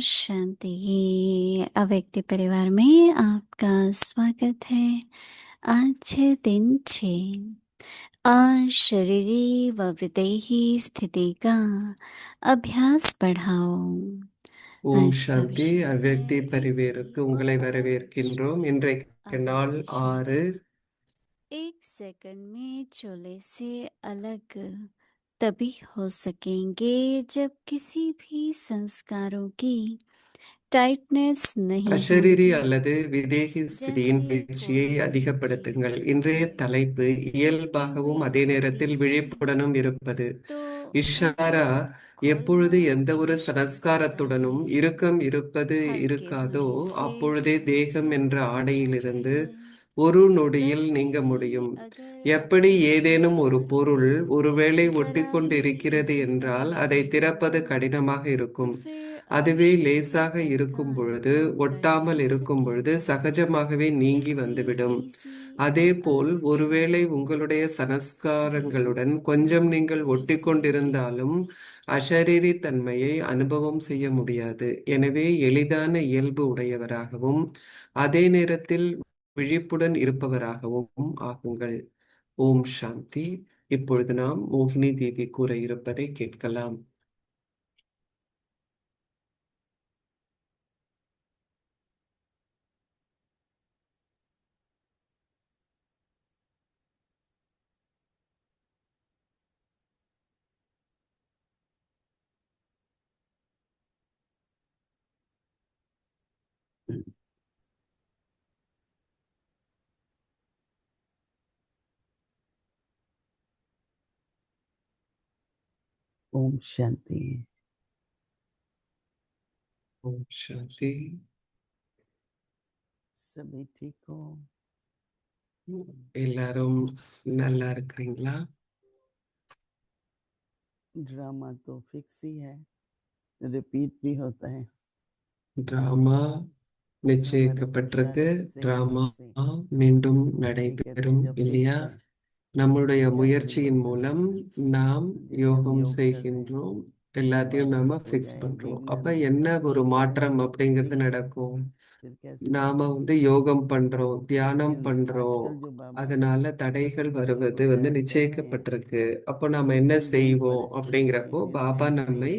शांति। अव्यक्ति परिवार में आपका स्वागत है। आज है दिन 6। आज शरीरी व विदेही स्थिति का अभ्यास बढ़ाओ। ஓம் आज का சாந்தி. विषय அவ்வக்தி है பரிவேருக்கு इसी உங்களை व வரவேற்கின்றோம். अवगुण। இன்றைக்கு நாள் अव्यक्त शब्द 6. 1 सेकंड में चोले से अलग तभी हो सकेंगे जब किसी भी संस्कारों की टाइटनेस नहीं அஷரீரி होगी। அல்லது விதேகி ஸ்திதியின் जैसे பயிற்சியை कोई அதிகப்படுத்துங்கள். चीज இன்றைய தலைப்பு छूती இயல்பாகவும் हुई அதே दिखती நேரத்தில் है விழிப்புடனும் இருப்பது. तो இஷாரா, उसे खोलना எப்பொழுது எந்த ஒரு आवश्यक होता சனஸ்காரத்துடனும் है। இறுக்கம் இருப்பது हल्के இருக்காதோ होने से அப்பொழுதே தேகம் समझा என்ற जाता ஆடையிலிருந்து है। ஒரு நொடியில் वैसे நீங்க ही முடியும். अगर எப்படி अपने ஏதேனும் ஒரு संस्कारों பொருள் में ஒருவேளை जरा ஒட்டிக்கொண்டு भी இருக்கிறது என்றால் इंसिडेंट அதை भी திறப்பது हुआ கடினமாக तो இருக்கும். फिर அதுவே आवश्यक லேசாக होता இருக்கும் பொழுது, अनुभव कर ஒட்டாமல் नहीं இருக்கும் பொழுது सकेंगे। சகஜமாகவே நீங்கி इसलिए வந்துவிடும். इजी और அதேபோல் ஒருவேளை अनइमेजिनेबल உங்களுடைய भी சனஸ்காரங்களுடன் கொஞ்சம் நீங்கள் किसी से भी ஒட்டிக்கொண்டிருந்தாலும் அஷரீரி தன்மையை அனுபவம் செய்ய முடியாது. எனவே எளிதான இயல்பு உடையவராகவும் அதே நேரத்தில் விழிப்புடன் இருப்பவராகவும் ஆகுங்கள். ஓம் சாந்தி. இப்பொழுது நாம் மோகினி தீதி கூற இருப்பதை கேட்கலாம். ओम शांति। ஓம் சாந்தி. सभी ठीक हो? எல்லாரும் நல்லா இருக்கிறீங்களா? ड्रामा तो फिक्स ही है, रिपीट भी होता है। டிராமா हमारा நிச்சயிக்கப்பட்டிருக்கு. पुरुषार्थ से டிராமா से மீண்டும் ये कहते हैं நடைபெறும் जो இல்லையா? फिक्स है நம்முடைய उसका हम योग முயற்சியின் करते மூலம் हैं। நாம் जैसे हम யோகம் योग कर रहे हैं, செய்கின்றோம். எல்லாத்தையும் हमारा நாம एक हो ஃபிக்ஸ் जाए பண்றோம். विघ्न அப்ப ना என்ன आए, ஒரு फिर हम மாற்றம் அப்படிங்கிறது फिक्स है, நடக்கும். फिर कैसे நாம होगा? யோகம் பண்றோம், தியானம் लेकिन பண்றோம், आजकल जो बाबा அதனால தடைகள் जो வருவது बताया कर रहे हैं நிச்சயிக்கப்பட்டிருக்கு. அப்போ நாம என்ன बिल्कुल वही செய்வோம் परिस्थिति அப்படிங்கிறப்போ फिर பாபா ऐसे நம்மை ही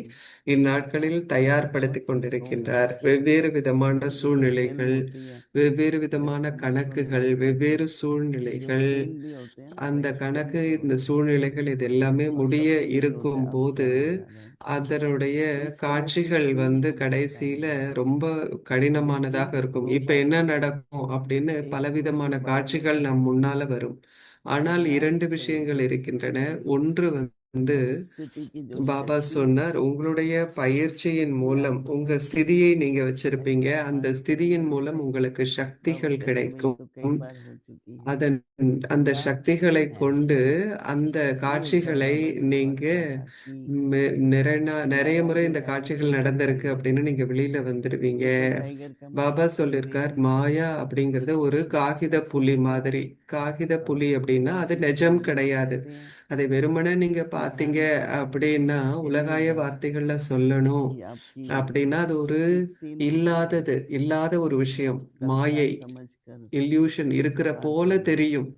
இந்நாட்களில் தயார்படுத்தி बहुत कुछ हो கொண்டிருக்கின்றார். வெவ்வேறு விதமான ये जो फिल्म சூழ்நிலைகள், होती है வெவ்வேறு விதமான जैसे बचपन में கணக்குகள், வெவ்வேறு जो சூழ்நிலைகள், सीन भी होते हैं ना அந்த बचपन கணக்கு, के இந்த होते हैं சூழ்நிலைகள் இது எல்லாமே और முடிய सब चेंज होता இருக்கும் है, अब போது क्या होने वाला है। அதனுடைய तो इस तरह से காட்சிகள் सीन हो जाता है। கடைசியில ரொம்ப கடினமானதாக लेकिन இருக்கும். वो இப்ப बात என்ன நடக்கும் அப்படின்னு एक பலவிதமான जो बाद में காட்சிகள் நம் முன்னால வரும். ஆனால் अभ्यास இரண்டு से விஷயங்கள் இருக்கின்றன. ஒன்று வந்து और स्थिति की जो பாபா शक्ति சொன்னார், உங்களுடைய பயிற்சியின் उसकी மூலம் आप உங்க ஸ்திதியை நீங்க வச்சிருப்பீங்க. ऐसा அந்த अभ्यास ஸ்திதியின் करेंगे மூலம் जैसे உங்களுக்கு बाबा சக்திகள் कहते हैं वही கிடைக்கும். तो कई बार हो चुकी है। அதன் அந்த अभ्यास சக்திகளை ऐसा கொண்டு அந்த कि एक बार காட்சிகளை बाबा ने बहुत நீங்க कहा कि நிறைய माया முறை भी இந்த ऐसे காட்சிகள் फिल्टर कर நடந்திருக்கு दी அப்படின்னு நீங்க வெளியில வந்துடுவீங்க. जैसे टाइगर का பாபா मास्क खोल சொல்லியிருக்கார், दिया மாயா அப்படிங்கறது ஒரு காகித ऐसे புலி ऐसे மாதிரி. காகித और புலி அப்படின்னா कोई அது चीज को நிஜம் हम கிடையாது. कहते हैं அதை வெறுமனே நீங்க कि பாத்தீங்க ध्यान करना அப்படின்னா, फिर ये உலகாய बात வார்த்தைகள்ல சொல்லணும் कि आपकी அப்படின்னா அது ஒரு एक सीन होता है இல்லாத ஒரு விஷயம். कल्पना மாயை, समझकर இல்யூஷன் இருக்கிற पार போல करना। தெரியும்.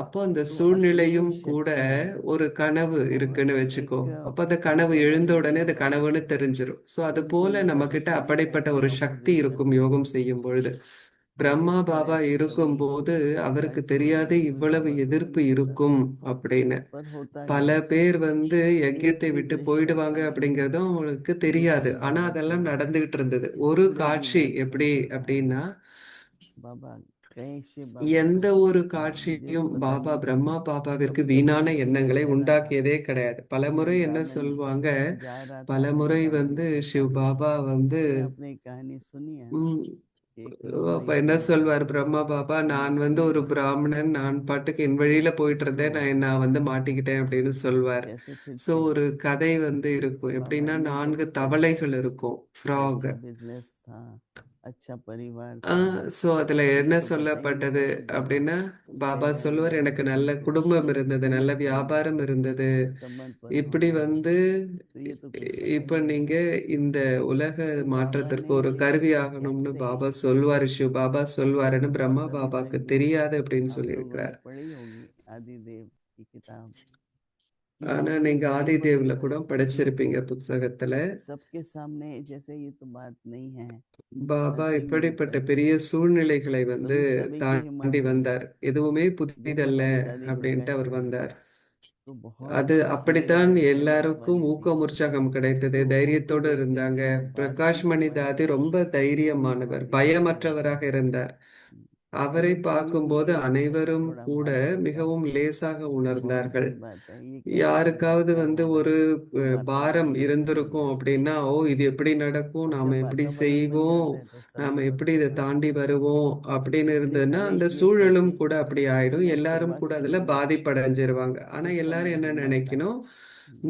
அப்போ அந்த तो अपनी சூழ்நிலையும் கூட शक्ति ஒரு கனவு और இருக்குன்னு வச்சுக்கோ. एक அப்ப அந்த கனவு ऐसा எழுந்த वाला உடனே அது दृश्य கனவுன்னு தெரிஞ்சிடும். ஸோ அது बिल्कुल போல நம்ம बाबा கிட்ட खुद ही அப்படிப்பட்ட ऐसे ஒரு சக்தி ऑपोजिट இருக்கும் करते हैं। யோகம் செய்யும் பொழுது. और பிரம்மா इस பாபா तरह से कभी இருக்கும்போது அவருக்கு टाइम தெரியாது छोड़कर कोई இவ்வளவு बाबा को எதிர்ப்பு नहीं होता இருக்கும் அப்படின்னு. पर होता பல क्या பேர் एक யஜ்யத்தை ही விட்டு दृश्य போயிடுவாங்க आता है அப்படிங்கறதும் அவங்களுக்கு தெரியாது. जिस ஆனா बाबा की அதெல்லாம் நடந்துகிட்டு இருந்தது. ஒரு पूरी காட்சி बात எப்படி समझाता है அப்படின்னா, बाबा कैसे बाबा எந்த ஒரு मुझे காட்சியும் पता பாபா नहीं பிரம்மா कब பாபாவிற்கு कभी வீணான किसी ने எண்ணங்களை कह रहा था உண்டாக்கியதே கிடையாது. मैं பலமுறை என்ன ब्राह्मण சொல்லுவாங்க, जा रहा था பலமுறை बाबा ने पूछा சிவ பாபா किसी ने अपनी कहानी सुनी है உம் एक लोग அப்ப नहीं என்ன सुनते சொல்வார் பிரம்மா பாபா, நான் हमने ஒரு सुनी பிராமணன், நான் பாட்டுக்கு என் வழியில போயிட்டு उसको இருந்தேன், நான் மாட்டிக்கிட்டேன் அப்படின்னு சொல்வார். कैसे फिर சோ से ஒரு கதை இருக்கும். बाबा எப்படின்னா, ये 4 बहुत தவளைகள் இருக்கும், ஃப்ராக். अच्छा बिजनेस था अच्छा परिवार था, ஸோ அதில் என்ன जिसको पता ही नहीं சொல்லப்பட்டது था कि बाबा அப்படின்னா, பாபா पैदा ही சொல்லுவார், எனக்கு ऐसे நல்ல करके குடும்பம் இருந்தது, நல்ல गलत बन गए வியாபாரம் थे, இருந்தது. समर्पण हो இப்படி गए। வந்து तो ये तो कुछ है ही இப்போ नहीं। நீங்க இந்த உலக तो बाबा மாற்றத்திற்கு ने ஒரு ये கருவி ஆகணும்னு कैसे, பாபா சொல்வார், சிவ பாபா சொல்வாருன்னு பிரம்மா और अभी तक பாபாக்கு भी தெரியாது அப்படின்னு आप लोगों ने சொல்லியிருக்கிறார். पढ़ी होगी आदिदेव की किताब कि ஆனா बाबा நீங்க इतने ஆதி बड़ी தேவ்ல கூட परिस्थिति படிச்சிருப்பீங்க को புத்தகத்துல. सबके सामने, जैसे ये तो बात नहीं है பாபா धरती में இப்படிப்பட்ட ऊपर, பெரிய சூழ்நிலைகளை तो வந்து हम सभी की हिम्मत தாண்டி होगी। வந்தார். எதுவுமே जैसे புதிதல்ல हमारे दादी அப்படின்ட்டு प्रकाश அவர் मणि வந்தார். तो बहुत அது धीरे அப்படித்தான் धड़कन எல்லாருக்கும் वाली थी। ஊக்கம் உற்சாகம் கிடைத்தது, तो उनको தைரியத்தோடு देख இருந்தாங்க. करके वो बात பிரகாஷ் भी மணி स्वयं தாதி ரொம்ப पूरी தைரியமானவர், भांति से कर रहे பயமற்றவராக थे। இருந்தார். हम्म, அவரை अगर कोई भी பார்க்கும்போது एक அனைவரும் थोड़ा கூட भाग जाता है மிகவும் லேசாக तो बहुत உணர்ந்தார்கள். बड़ी बात है। ये कैसे होगा, யாருக்காவது क्या வந்து होगा, ஒரு तो பாரம் वातावरण कैसे बन இருந்திருக்கும் जाता है। அப்படின்னா, ஓ இது எப்படி நடக்கும், और நாம जब எப்படி वातावरण बन செய்வோம், जाता है तो நாம समय எப்படி लगता இதை है। தாண்டி வருவோம் அப்படின்னு इसलिए இருந்ததுன்னா, हर அந்த एक ये சூழலும் सोचे கூட அப்படி कि ஆயிடும். मैं எல்லாரும் सेवा கூட அதுல करूंगा பாதிப்படைஞ்சிருவாங்க. ஆனா तो सब எல்லாரும் में என்ன हिम्मत आए। நினைக்கணும்,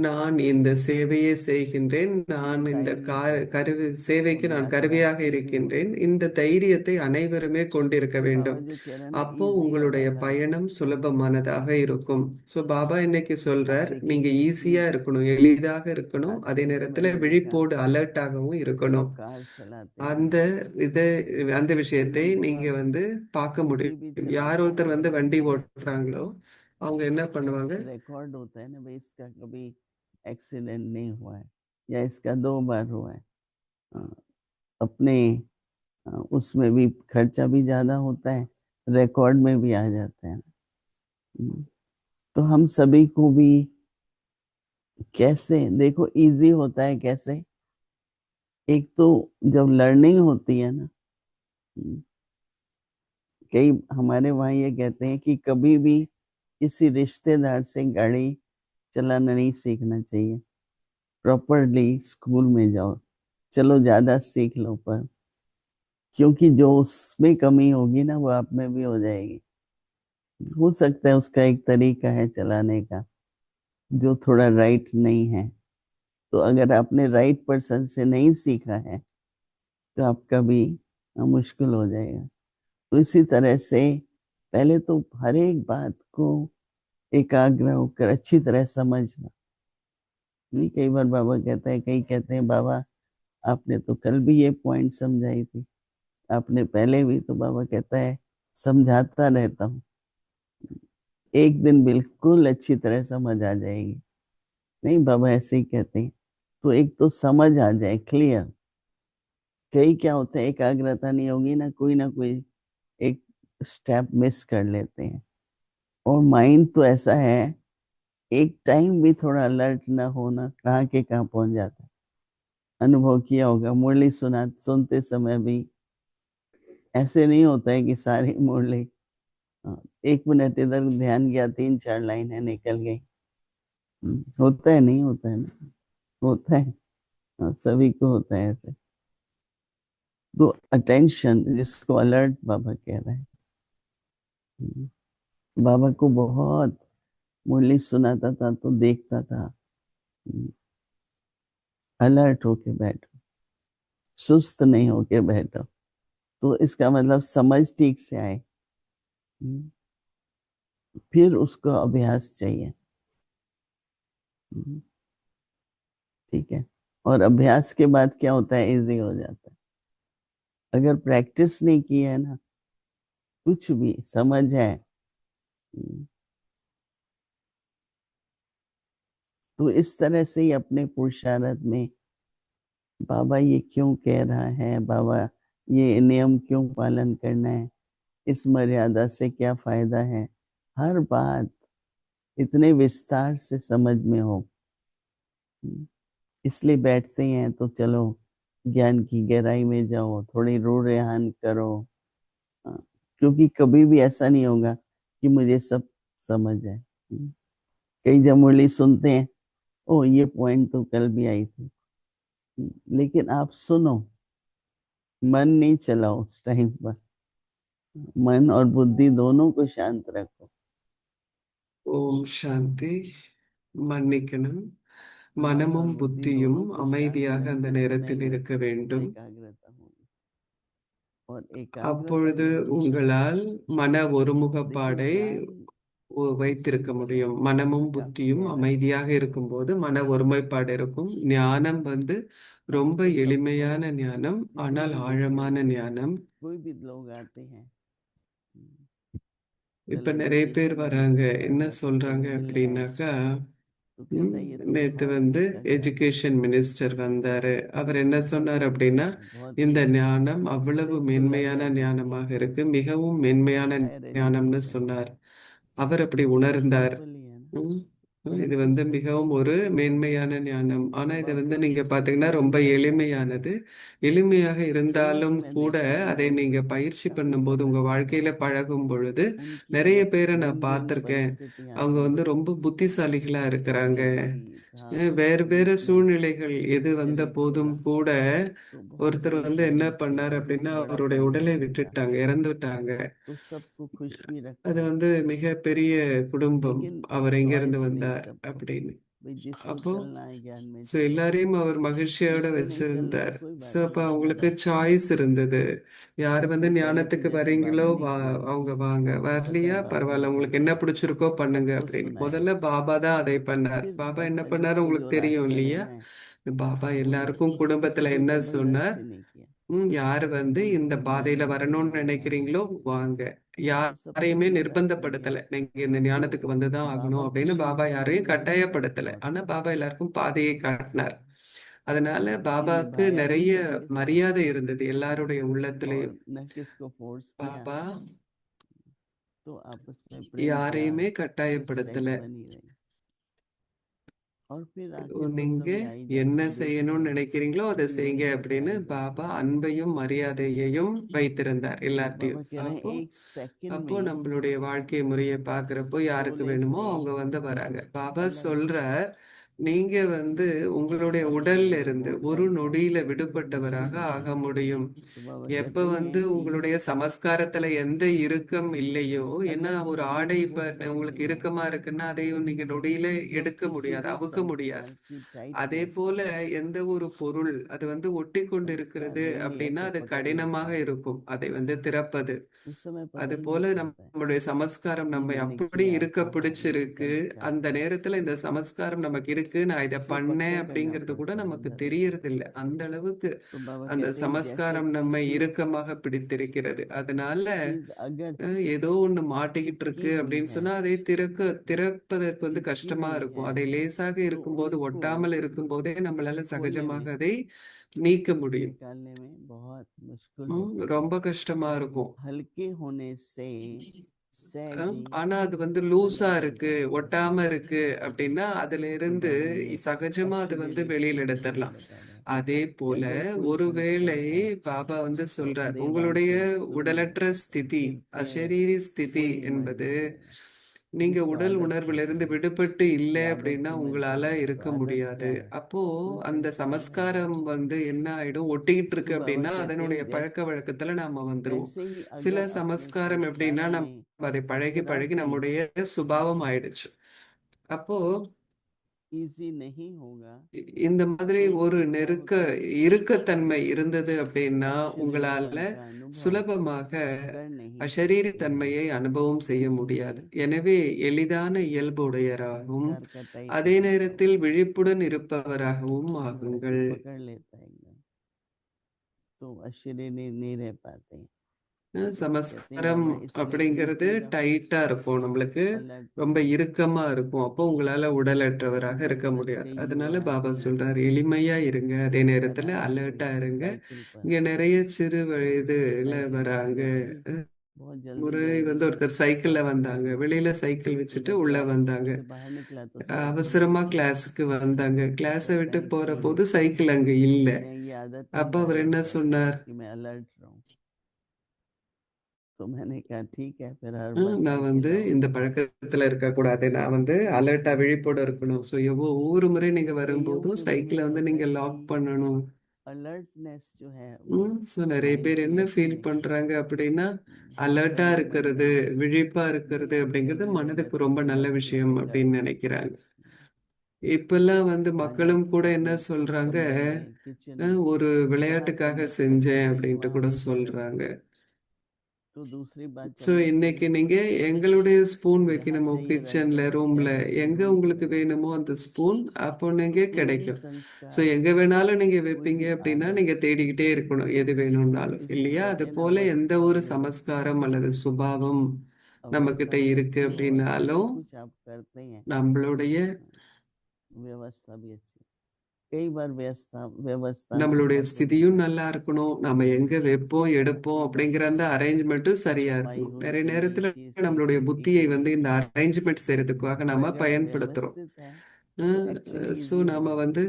நான் இந்த சேவையை செய்கின்றேன், ये நான் இந்த धैर्य को கருவி சேவைக்கு நான் यात्रा கருவியாக पूरी இருக்கின்றேன். होगी। இந்த தைரியத்தை அனைவருமே கொண்டிருக்க तो बाबा வேண்டும். जो कह रहे हैं ना, அப்போ इजी உங்களுடைய वाला लाइफ, பயணம் சுலபமானதாக இருக்கும். ஸோ பாபா இன்னைக்கு आप சொல்றார், நீங்க देखेंगे कि ஈஸியா இருக்கணும், எளிதாக இருக்கணும், அதே आजकल तो நேரத்துல मैंने देखा விழிப்போடு அலர்ட்டாகவும் जो இருக்கணும். कार चलाते हैं அந்த இதை அந்த तो விஷயத்தை वो நீங்க बहुत வந்து பார்க்க धीमी भी முடியும். யார் चलाते ஒருத்தர் हैं। வந்து வண்டி ஓட்டுறாங்களோ அவங்க என்ன பண்ணுவாங்க, रिकॉर्ड होता है ना भाई, इसका कभी एक्सीडेंट नहीं हुआ है या इसका 2 बार हुआ है। अ, अपने उसमें भी खर्चा भी ज़्यादा होता है, रिकॉर्ड में भी आ जाता है। तो हम सभी को भी कैसे देखो, इजी होता है कैसे, एक तो जब लर्निंग होती है ना, कई हमारे वहाँ ये कहते हैं कि कभी भी किसी रिश्तेदार से गाड़ी चलाना नहीं सीखना चाहिए, प्रॉपरली स्कूल में जाओ, चलो ज़्यादा सीख लो, पर क्योंकि जो उसमें कमी होगी ना वो आप में भी हो जाएगी। हो सकता है उसका एक तरीका है चलाने का जो थोड़ा राइट नहीं है, तो अगर आपने राइट पर्सन से नहीं सीखा है तो आपका भी मुश्किल हो जाएगा। तो इसी तरह से पहले तो हर एक बात को एकाग्र होकर अच्छी तरह समझना। नहीं, कई बार बाबा कहते हैं, कई कहते हैं बाबा आपने तो कल भी ये पॉइंट समझाई थी, आपने पहले भी, तो बाबा कहता है समझाता रहता हूँ, एक दिन बिल्कुल अच्छी तरह समझ आ जाएगी। नहीं, बाबा ऐसे ही कहते हैं। तो एक तो समझ आ जाए क्लियर। कई क्या होता है, एकाग्रता नहीं होगी ना कोई एक स्टेप मिस कर लेते हैं। और माइंड तो ऐसा है, एक टाइम भी थोड़ा अलर्ट ना होना कहाँ के कहाँ पहुंच जाता है। अनुभव किया होगा, मुरली सुनते समय भी ऐसे नहीं होता है कि सारी मुरली 1 मिनट इधर ध्यान गया, 3-4 लाइनें निकल गई। होता है, नहीं होता है ना, होता है। सभी को होता है ऐसे। तो अटेंशन, जिसको अलर्ट बाबा कह रहे हैं। बाबा को बहुत मुरली सुनाता था तो देखता था, अलर्ट होके बैठो, सुस्त नहीं होके बैठो। तो इसका मतलब समझ ठीक से आए, फिर उसको अभ्यास चाहिए। ठीक है। और अभ्यास के बाद क्या होता है, इजी हो जाता है। अगर प्रैक्टिस नहीं की है ना, कुछ भी समझ है, तो इस तरह से ही अपने पुरुषार्थ में बाबा ये क्यों कह रहा है, बाबा ये नियम क्यों पालन करना है, इस मर्यादा से क्या फायदा है, हर बात इतने विस्तार से समझ में हो। इसलिए बैठते हैं तो चलो ज्ञान की गहराई में जाओ, थोड़ी रूह रेहान करो। क्योंकि कभी भी ऐसा नहीं होगा कि मुझे सब समझ है। कई जब मुरली सुनते हैं, ओ ये पॉइंट तो कल भी आई थी, लेकिन आप सुनो, मन नहीं चलाओ उस टाइम पर, मन और बुद्धि दोनों को शांत रखो। ஓம் சாந்தி. மன்னிக்கணும், मन और மனமும் बुद्धि புத்தியும் दोनों को शांत அமைதியாக அந்த रहने நேரத்தில் रहेंगे இருக்க तो வேண்டும். एकाग्रता होगी। और एकाग्रता அப்பொழுது जब உங்களால் மன देखो ஒருமுகப்பாடை ज्ञान வைத்திருக்க सिंपल है, முடியும். மனமும் काफी புத்தியும் गहरा है। அமைதியாக இருக்கும்போது மன ஒருமைப்பாடு இருக்கும். ஞானம் வந்து अभी ரொம்ப तो सबको எளிமையான ஞானம், जितने ஆனால் भी ஆழமான देखिए ஞானம். कोई भी लोग आते हैं, இப்ப चलो நிறைய பேர் एजुकेशन வராங்க, मिनिस्टर என்ன आया तो कोई சொல்றாங்க मिलने आया அப்படின்னாக்கா, तो कहता है ये तो நேத்து बहुत வந்து सच्चा है, எஜுகேஷன் மினிஸ்டர் வந்தாரு. அவர் என்ன बहुत சொன்னார் सच्चा அப்படின்னா, है, बहुत இந்த गहरा है। ஞானம் அவ்வளவு इससे इसको लग மென்மையான रहा है कि ஞானமாக இருக்கு, மிகவும் மென்மையான हायर ஞானம்னு एजुकेशन है। சொன்னார். அவர் அப்படி वैसे तो உணர்ந்தார். सिंपल ही है ना, ம். இது बिल्कुल வந்து மிகவும் सिंपल। ஒரு மேன்மையான ஞானம். ஆனா जब இது आप வந்து एक நீங்க பாத்தீங்கன்னா कोर्स ரொம்ப कर जाते எளிமையானது. हैं எளிமையாக शुरू இருந்தாலும் में கூட देखते हैं அதை लोग நீங்க பயிற்சி काफी பண்ணும்போது, समझ உங்க आ வாழ்க்கையில जाता है, பழகும் பொழுது उनकी நிறைய जब பேரை நான் भिन्न भिन्न பார்த்திருக்கேன். परिस्थितियां அவங்க आती வந்து हैं ரொம்ப புத்திசாலிகளா तो இருக்கிறாங்க. व्यक्ति घास வேறு வேறு फूस में சூழ்நிலைகள் எது வந்த शरीर போதும் छोड़ा கூட तो बहुत ஒருத்தர் बड़ी வந்து என்ன तकलीफ பண்ணார் हुई, அப்படின்னா, बड़ा அவருடைய உடலை परिवार था விட்டுட்டாங்க, இறந்துட்டாங்க. तो सबको खुश भी அது रखा, வந்து மிகப்பெரிய குடும்பம். लेकिन அவர் எங்கிருந்து चॉइस दी வந்தார் सबको அப்படின்னு. भाई जिसको அப்போ चलना है ज्ञान में ஸோ चलो, எல்லாரையும் அவர் மகிழ்ச்சியோட जिसको नहीं चलना है வச்சிருந்தார். कोई ஸோ बात அப்போ नहीं, अपना அவங்களுக்கு रास्ता है। சாய்ஸ் இருந்தது. யார் வந்து उसने कहा कि ஞானத்துக்கு जैसे வரீங்களோ बाबा ने வா, किया, அவங்க வாங்க. पता है வரலையா बाबा ने பரவாயில்ல, क्या உங்களுக்கு என்ன किया, பிடிச்சிருக்கோ பண்ணுங்க सबको அப்படின்னு. सुनाया। முதல்ல பாபா தான் அதை பண்ணார். फिर பாபா என்ன अच्छा பண்ணாரு जिसको जो உங்களுக்கு தெரியும் रास्ते இல்லையா? रहना है பாபா वो எல்லாருக்கும் रहे, किसी குடும்பத்துல को என்ன சொன்னார்? जबरदस्ती नहीं किया, யார் வந்து இந்த उनको பாதையில मालूम चला வரணும்னு गया நினைக்கிறீங்களோ வாங்க. तो सबको யாரையுமே अपना रास्ता दिया। நிர்பந்தப்படுத்தல, நீங்க இந்த तो ஞானத்துக்கு வந்துதான் ஆகணும் बाबा அப்படின்னு किसी பாபா को யாரையும் जबरदस्ती கட்டாயப்படுத்தல. थॉट ஆனா नहीं பாபா दिया, எல்லாருக்கும் பாதையை காட்டினார். அதனால क्योंकि பாபாக்கு निभाया भी நிறைய सबके साथ மரியாதை இருந்தது எல்லாருடைய உள்ளத்திலையும். और न किसको फोर्स किया, பாபா तो आपस में प्रेम யாரையுமே प्यार கட்டாயப்படுத்தல. रिस्पेक्ट बनी रही। और फिर आखिर तो நீங்க सब आ ही என்ன जाते हैं, செய்யணும்னு நினைக்கிறீங்களோ அதை किसी செய்யுங்க वक्त तक आ அப்படின்னு ही जाते பாபா हैं। அன்பையும் மரியாதையையும் வைத்திருந்தார் तो बाबा எல்லார்ட்டையும். कह रहे அப்போ हैं एक सेकंड அப்போ में நம்மளுடைய வாழ்க்கை முறையை பார்க்குறப்போ யாருக்கு शोले வேணுமோ से அவங்க வந்து வராங்க. பாபா अलग हो சொல்றார், நீங்க வந்து உங்களுடைய सबको உடல்ல एकदम இருந்து मोटा ஒரு एकदम நொடியில बिल्कुल விடுபட்டவராக ஆக निश्चिंत। முடியும். तो बाबा எப்ப कहते हैं வந்து कि உங்களுடைய சமஸ்காரத்துல எந்த இறுக்கம் இல்லையோ, ஏன்னா अलग ஒரு ஆடை होने இப்ப वो सब உங்களுக்கு नहीं है, இறுக்கமா இருக்குன்னா அதையும் நீங்க நொடியில जब எடுக்க किसी முடியாது, भी அவுக்க முடியாது. संस्कार की அதே टाइटनेस போல எந்த ஒரு பொருள் அது வந்து ஒட்டி கொண்டு संस्कार இருக்கிறது नहीं அப்படின்னா ऐसे அது पकड़ கடினமாக लेता है, இருக்கும், அதை வந்து திறப்பது. उस समय அது पता ही போல नहीं चलता है நம்மளுடைய சமஸ்காரம் कि நம்மை मैंने அப்படி किया இருக்க था ये பிடிச்சிருக்கு. संस्कार, அந்த நேரத்துல இந்த சமஸ்காரம் நமக்கு இருக்கு, நான் இதை उसे பண்ணேன் पक्का करना அப்படிங்கிறது கூட पड़ता है நமக்கு अंदर से। தெரியறது இல்லை. அந்த அளவுக்கு तो बाबा அந்த कहते हैं जैसे சமஸ்காரம் कोई நம்மை चीज இறுக்கமாக பிடித்திருக்கிறது. அதனால चीज अगर ஏதோ ஒண்ணு மாட்டிக்கிட்டு चिपकी இருக்கு हुई அப்படின்னு है, சொன்னா அதை திறப்பதற்கு வந்து चिपकी கஷ்டமா हुई இருக்கும். है அதை லேசாக तो இருக்கும்போது, उनको ஒட்டாமல் இருக்கும்போதே நம்மளால खोलने சகஜமாக में, அதை நீக்க முடியும். निकालने में बहुत मुश्किल होता है। ரொம்ப கஷ்டமா இருக்கும். हल्के होने से सहज ही ஆனா அது வந்து லூசா निकल இருக்கு, जाता है। ஒட்டாம இருக்கு அப்படின்னா அதுல तो இருந்து बाबा ये சகஜமா அது வந்து अक्षर வெளியில स्थिति को எடுத்துடலாம். बता रहे हैं அதே कि போல अगर कोई ஒருவேளை संस्कार है பாபா வந்து तो சொல்றார், देवांश உங்களுடைய स्थिति உடலற்ற ஸ்திதி, फिर पैर அஷரீரி ஸ்திதி कोई मर என்பது, जाएगा, நீங்க जिसको உடல் आदत होती உணர்விலிருந்து है விடுபட்டு कि இல்லை आदत அப்படின்னா को मिल உங்களால जाएगा। तो இருக்க आदत முடியாது. क्या है, அப்போ कोई அந்த संस्कार है। சமஸ்காரம் வந்து என்ன ஆயிடும், ஒட்டிக்கிட்டு இருக்கு सो बाबा அப்படின்னா कहते அதனுடைய हैं பழக்க जैसे வழக்கத்துல நாம வந்துருவோம். वैसे ही சில अगर अपने சமஸ்காரம் எப்படின்னா संस्कारों நம்ம में அதை பழகி பழகி शरारती நம்முடைய சுபாவம் ஆயிடுச்சு. அப்போ इजी नहीं होगा இந்த மாதிரி तो ஒரு फिर बाबा कहते हैं இறுக்கத்தன்மை இருந்தது அப்படின்னா உங்களால अशरीरीपन का अनुभव சுலபமாக कर नहीं அஷரீரி सकते। தன்மையை அனுபவம் செய்ய முடியாது. इसलिए எனவே எளிதான இயல்பு உடையராகவும் संस्कार का அதே टाइटनेस हो, நேரத்தில் விழிப்புடன் இருப்பவராகவும் वो ऐसे ஆகுங்கள். पकड़ लेता है एकदम, तो अशरीरी नहीं रह पाते। तो कहते हैं சமஸ்காரம் बाबा इसलिए அப்படிங்கிறது इंस्टेड ऑफ டைட்டா இருக்கும், நம்மளுக்கு अलर्ट ரொம்ப இறுக்கமா இருக்கும். அப்போ உங்களால உடலற்றவராக இருக்க बस முடியாது. कई அதனால युवा பாபா आते हैं சொல்றார், எளிமையா இருங்க, அதே நேரத்துல मैदान அலர்ட்டா पे இருங்க. साइकिल पर, இங்க நிறைய சிறு तो வயதுல साइकिल पे வராங்க. संगत जी बहुत जल्दी ஒரு जल्दी வந்து सब ஒருத்தர் சைக்கிள்ல क्लास में வந்தாங்க, आए, வெளியில சைக்கிள் तो வச்சுட்டு जब உள்ள क्लास வந்தாங்க. से बाहर निकला तो साइकिल அவசரமா नहीं थी, கிளாஸுக்கு வந்தாங்க. तो கிளாஸை सब விட்டு போற पैनिक போது हुए। சைக்கிள் அங்க இல்ல. मैं ये आदत அப்ப नहीं அவர் डालना என்ன चाहता சொன்னார், कि मैं अलर्ट रहूं। तो मैंने कहा ठीक है, फिर हर बार நான் साइकिल வந்து लाओ। இந்த பழக்கத்துல இருக்கக்கூடாது, நான் வந்து அலர்ட்டா விழிப்போட இருக்கணும். ஸோ ஒவ்வொரு முறை நீங்க कईयों வரும்போதும் के मन में சைக்கிளை வந்து होता है நீங்க कि லாக் பண்ணணும். अलर्टनेस जो है वो ஸோ நிறைய माइंड பேர் की என்ன अच्छी ஃபீல் नहीं, பண்றாங்க அப்படின்னா, बहुत அலர்ட்டா जल्दी बन இருக்கிறது, जाती है। விழிப்பா नहीं, இருக்கிறது आप அப்படிங்கிறது सही है, மனதுக்கு ரொம்ப நல்ல लचकदार விஷயம் स्थिति அப்படின்னு करो। நினைக்கிறாங்க. இப்பெல்லாம் வந்து बाजार மக்களும் கூட என்ன अपने சொல்றாங்க, कमरे में किचन में ஒரு जहाँ விளையாட்டுக்காக तक मैं செஞ்சேன் करती हूँ அப்படின்ட்டு वहाँ கூட हमेशा சொல்றாங்க. रखें। तो दूसरी बात ஸோ करना இன்னைக்கு चाहिए, நீங்க எங்களுடைய ஸ்பூன் जहाँ வைக்கணுமோ चाहिए கிச்சன்ல, रखो, ரூம்ல, कैसे भी எங்க ढूंढ के உங்களுக்கு रखो। வேணுமோ அந்த ஸ்பூன் அப்போ நீங்க कोई भी கிடைக்கும். ஸோ संस्कार, எங்க வேணாலும் நீங்க कोई வைப்பீங்க भी அப்படின்னா आदत, நீங்க தேடிக்கிட்டே இருக்கணும் எது வேணும்னாலும், इसको இல்லையா? कहते அது हैं ना போல எந்த अवस्था ஒரு व्यवस्था। சமஸ்காரம் அல்லது சுபாவம் நம்ம अवस्था கிட்ட भी இருக்கு अच्छी है और जो அப்படின்னாலும் कुछ आप करते हैं நம்மளுடைய व्यवस्था भी अच्छी है। कई बार व्यवस्था व्यवस्था ना நம்மளுடைய हो तो ஸ்திதியும் நல்லா இருக்கணும். நம்ம எங்க வைப்போம் எடுப்போம் अपनी அப்படிங்கிற அந்த அரேஞ்ச்மெண்ட்டும் சரியா सफाई இருக்கணும். होनी நிறைய चाहिए, நேரத்துல चीज நம்மளுடைய ठीक புத்தியை होनी வந்து இந்த चाहिए। அரேஞ்ச்மெண்ட் செய்யறதுக்காக और நாம अगर பயன்படுத்துறோம். व्यवस्थित है तो एक्चुअली ஸோ इजी நாம होगा। வந்து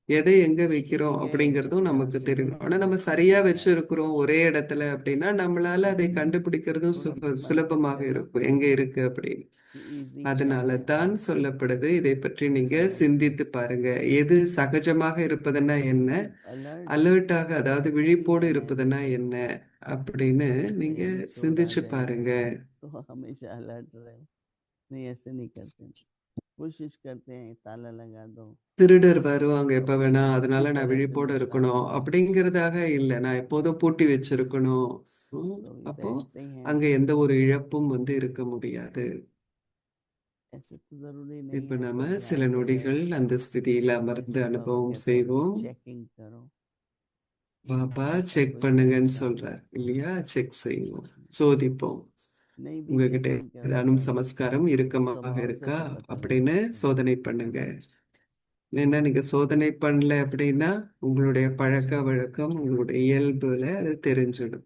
எதை எங்க வைக்கிறோம் ठीक है, அப்படிங்கிறதும் जहाँ நமக்கு सुगंध தெரியணும். से ஆனா நம்ம भरपूर சரியா जगह है வச்சிருக்கிறோம் ஒரே இடத்துல அப்படின்னா நம்மளால அதை கண்டுபிடிக்கிறதும் थोड़ा मन சுலபமாக व्यस्त இருக்கும் है எங்க இருக்கு அப்படின்னு. कि इजी क्या அதனால है தான் और சொல்லப்படுது, இதை பற்றி நீங்க अलर्ट சிந்தித்து कैसे பாருங்க. எது சகஜமாக இருப்பதுன்னா என்ன, अलर्ट அலர்ட்டாக அதாவது कैसे भी விழிப்போடு रहना है। இருப்பதுன்னா என்ன அப்படின்னு நீங்க कहीं भी चोर आ சிந்திச்சு जाए பாருங்க. तो हमेशा अलर्ट रहे। नहीं, ऐसे नहीं करते, कोशिश करते हैं ताला लगा दो திருடர் வருவாங்க तो எப்ப अपने வேணா, को किसी அதனால நான் तरह से விழிப்போடு नुकसान இருக்கணும் ना हो। அப்படிங்கிறதாக இல்லை. நான் எப்போதும் பூட்டி வச்சிருக்கணும். तो ये அப்போ वैसे ही है, அங்க எந்த ஒரு இழப்பும் வந்து இருக்க முடியாது. ऐसे तो जरूरी नहीं இப்ப है நாம कि சில आप நொடிகள் அந்த ஸ்திதியில वॉइस அமர்ந்து बाबा அனுபவம் कहते हैं செய்வோம். चेकिंग करो, பாபா ऐसा செக் कोई பண்ணுங்கன்னு संस्कार சொல்றார், இல்லையா? செக் செய்வோம், சோதிப்போம். नहीं भी உங்ககிட்ட चेकिंग करो ஏதானும் तो சமஸ்காரம் இறுக்கமாக स्वभाव से இருக்கா तो पता लग அப்படின்னு जाता है। சோதனை பண்ணுங்க. ஏன்னா நீங்க சோதனை பண்ணல அப்படின்னா உங்களுடைய பழக்க வழக்கம், உங்களுடைய இயல்புல அது தெரிஞ்சிடும்.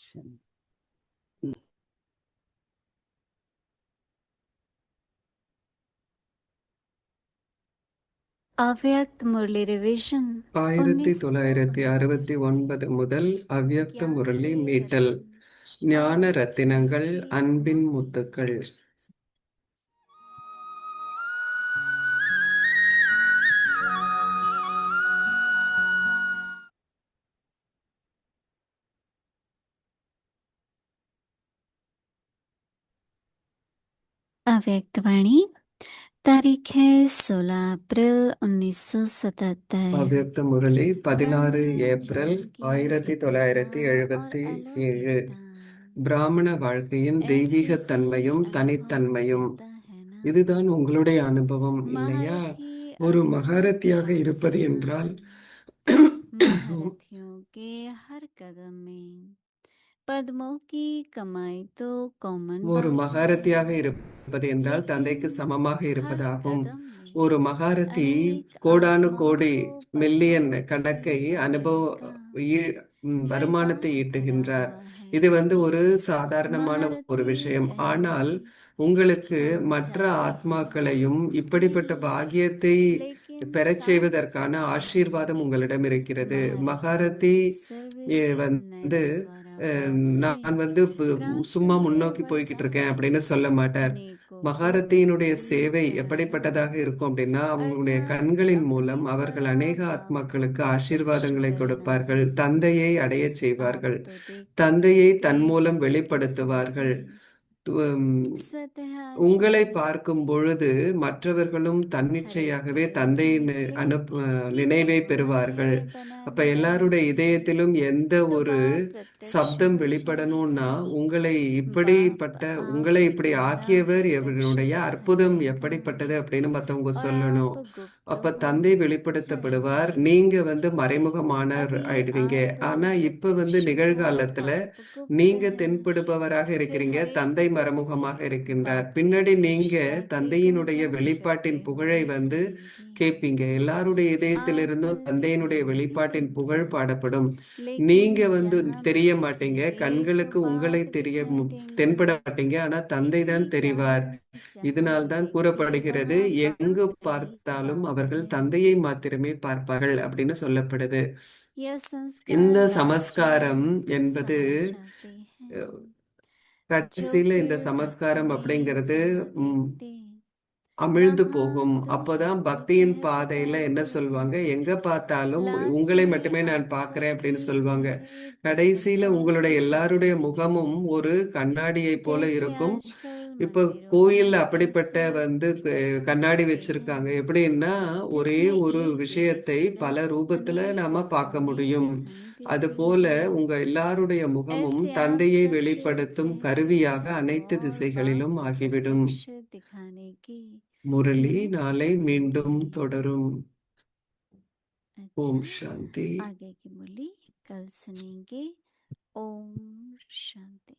शांति। अव्यक्त मुरली रिविजन 1969 முதல் அவ்யக்த முரளி மீட்டல். ஞான ரத்தினங்கள், அன்பின் முத்துக்கள். अव्यक्त वाणी तारीख है 16 अप्रैल 1977। அவ்யக்த முரளி 16 ஏப்ரல் 1977. பிராமண வாழ்க்கையின் தெய்வீக தன்மையும் தனித்தன்மையும். இதுதான் உங்களுடைய அனுபவம் இல்லையா? ஒரு மகாரத்தியாக இருப்பது என்றால் महारथियों के हर कदम में पद्मों की कमाई तो कॉमन ஒரு बात மகாரத்தியாக है। இருப்பது என்றால் தந்தைக்கு சமமாக हर இருப்பதாகும். कदम में ஒரு மகாரதி अनेक கோடானு आत्माओं கோடி को மில்லியன் पद्मों கணக்கை की அனுபவ कमाई வருமானத்தை का ஈட்டுகின்றார். भरा हुआ இது है। ஒரு சாதாரணமான ஒரு महारथी விஷயம். कहते ஆனால் உங்களுக்கு हम மற்ற चाहते हैं ஆத்மாக்களையும் कि இப்படிப்பட்ட பாக்கியத்தை लेकिन பெறச் साथ செய்வதற்கான चलते ஆசீர்வாதம் உங்களிடம் இருக்கிறது. மகாரதி सर्विस வந்து नैतिक நான் भाव வந்து से சும்மா क्रांति முன்னோக்கி போய்கிட்டு இருக்கேன் அப்படின்னு சொல்ல மாட்டார். अनेकों को மகாரத்தியினுடைய बदलती சேவை है। எப்படிப்பட்டதாக இருக்கும் அப்படின்னா, அவங்களுடைய अर्थात கண்களின் अपने மூலம் அவர்கள் அநேக पराबाप ஆத்மாக்களுக்கு प्रत्यक्ष ஆசீர்வாதங்களை करना। கொடுப்பார்கள், தந்தையை அடையச் आप செய்வார்கள், तो देखते தந்தையை हैं தன் कि மூலம் हर வெளிப்படுத்துவார்கள். किसी स्वतः உங்களை शांत பார்க்கும் பொழுது மற்றவர்களும் हर एक தன்னிச்சையாகவே के தந்தையின் हृदय की நினைவை परवाह பெறுவார்கள். है बना அப்ப दिया எல்லாருடைய है। இதயத்திலும் எந்த तो ஒரு बाप प्रत्यक्ष சப்தம் होना வெளிப்படணும்னா, चाहिए। உங்களை बाप இப்படிப்பட்ட உங்களை आप இப்படி द्वारा ஆக்கியவர் प्रत्यक्ष இவருடைய அற்புதம் दिखाएगा எப்படிப்பட்டது அப்படின்னு மத்தவங்க और சொல்லணும். आप गुप्त அப்ப हो தந்தை வெளிப்படுத்தப்படுவார், स्वयं நீங்க प्रकट। மறைமுகமானவர் अभी ஆயிடுவீங்க. आप ஆனா இப்ப प्रत्यक्ष हो, நிகழ்காலத்துல आप गुप्त நீங்க हैं। தென்படுபவராக फिर இருக்கிறீங்க, हर एक தந்தை व्यक्ति மறைமுகமாக இருக்கின்றார். बाप की பின்னாடி நீங்க प्रतिष्ठा के தந்தையினுடைய गुणगान வெளிப்பாட்டின் करते புகழை हुए கேட்பீங்க. सुनेंगे। எல்லாருடைய आप இதயத்திலிருந்தும் தந்தையினுடைய दिखाई नहीं வெளிப்பாட்டின் புகழ் देते, பாடப்படும். நீங்க लेकिन जहाँ தெரிய भी மாட்டீங்க, देखेंगे கண்களுக்கு तो உங்களை बाप தெரிய दिखाई தென்பட देंगे। மாட்டீங்க, ஆனா தந்தை इसी தான் தெரிவார். कारण जहाँ இதனால் தான் देखें கூறப்படுகிறது, वहाँ எங்கு बाप ही பார்த்தாலும் बाप அவர்கள் है। தந்தையை மாத்திரமே பார்ப்பார்கள் அப்படின்னு சொல்லப்படுது. यह இந்த संस्कार लास्ट சமஸ்காரம் में என்பது समझ जाते हैं। जो கடைசியில இந்த फिर சமஸ்காரம் भक्ति में அப்படிங்கிறது जहाँ देखते அமிழ்ந்து वहाँ போகும். तो அப்போதான் वो பக்தியின் कहते பாதையில என்ன சொல்வாங்க, எங்க பார்த்தாலும் लास्ट உங்களை में மட்டுமே நான் आप பார்க்கிறேன் அப்படின்னு सबके சொல்வாங்க. चेहरे दिख கடைசியில जाएंगे। உங்களுடைய எல்லாருடைய முகமும் ஒரு கண்ணாடியை போல जैसे இருக்கும். आजकल இப்போ मंदिरों கோயில்ல में அப்படிப்பட்ட तस्वीर கண்ணாடி लगाते வச்சிருக்காங்க. हैं, எப்படின்னா ஒரே जिसमें ஒரு एक விஷயத்தை ही பல सूरत ரூபத்துல अनेक நாம பார்க்க रूपों में முடியும். दिखाई அது देती போல है। உங்க எல்லாருடைய முகமும் ऐसे आप தந்தையை सबके வெளிப்படுத்தும் चेहरे கருவியாக அனைத்து चारों ओर திசைகளிலும் बाप को ஆகிவிடும். प्रत्यक्ष दिखाने की முரளி मुरली நாளை மீண்டும் सुनाएंगे। தொடரும். अच्छा, ஓம் சாந்தி. आगे की मुरली कल सुनेंगे। ओम शांति।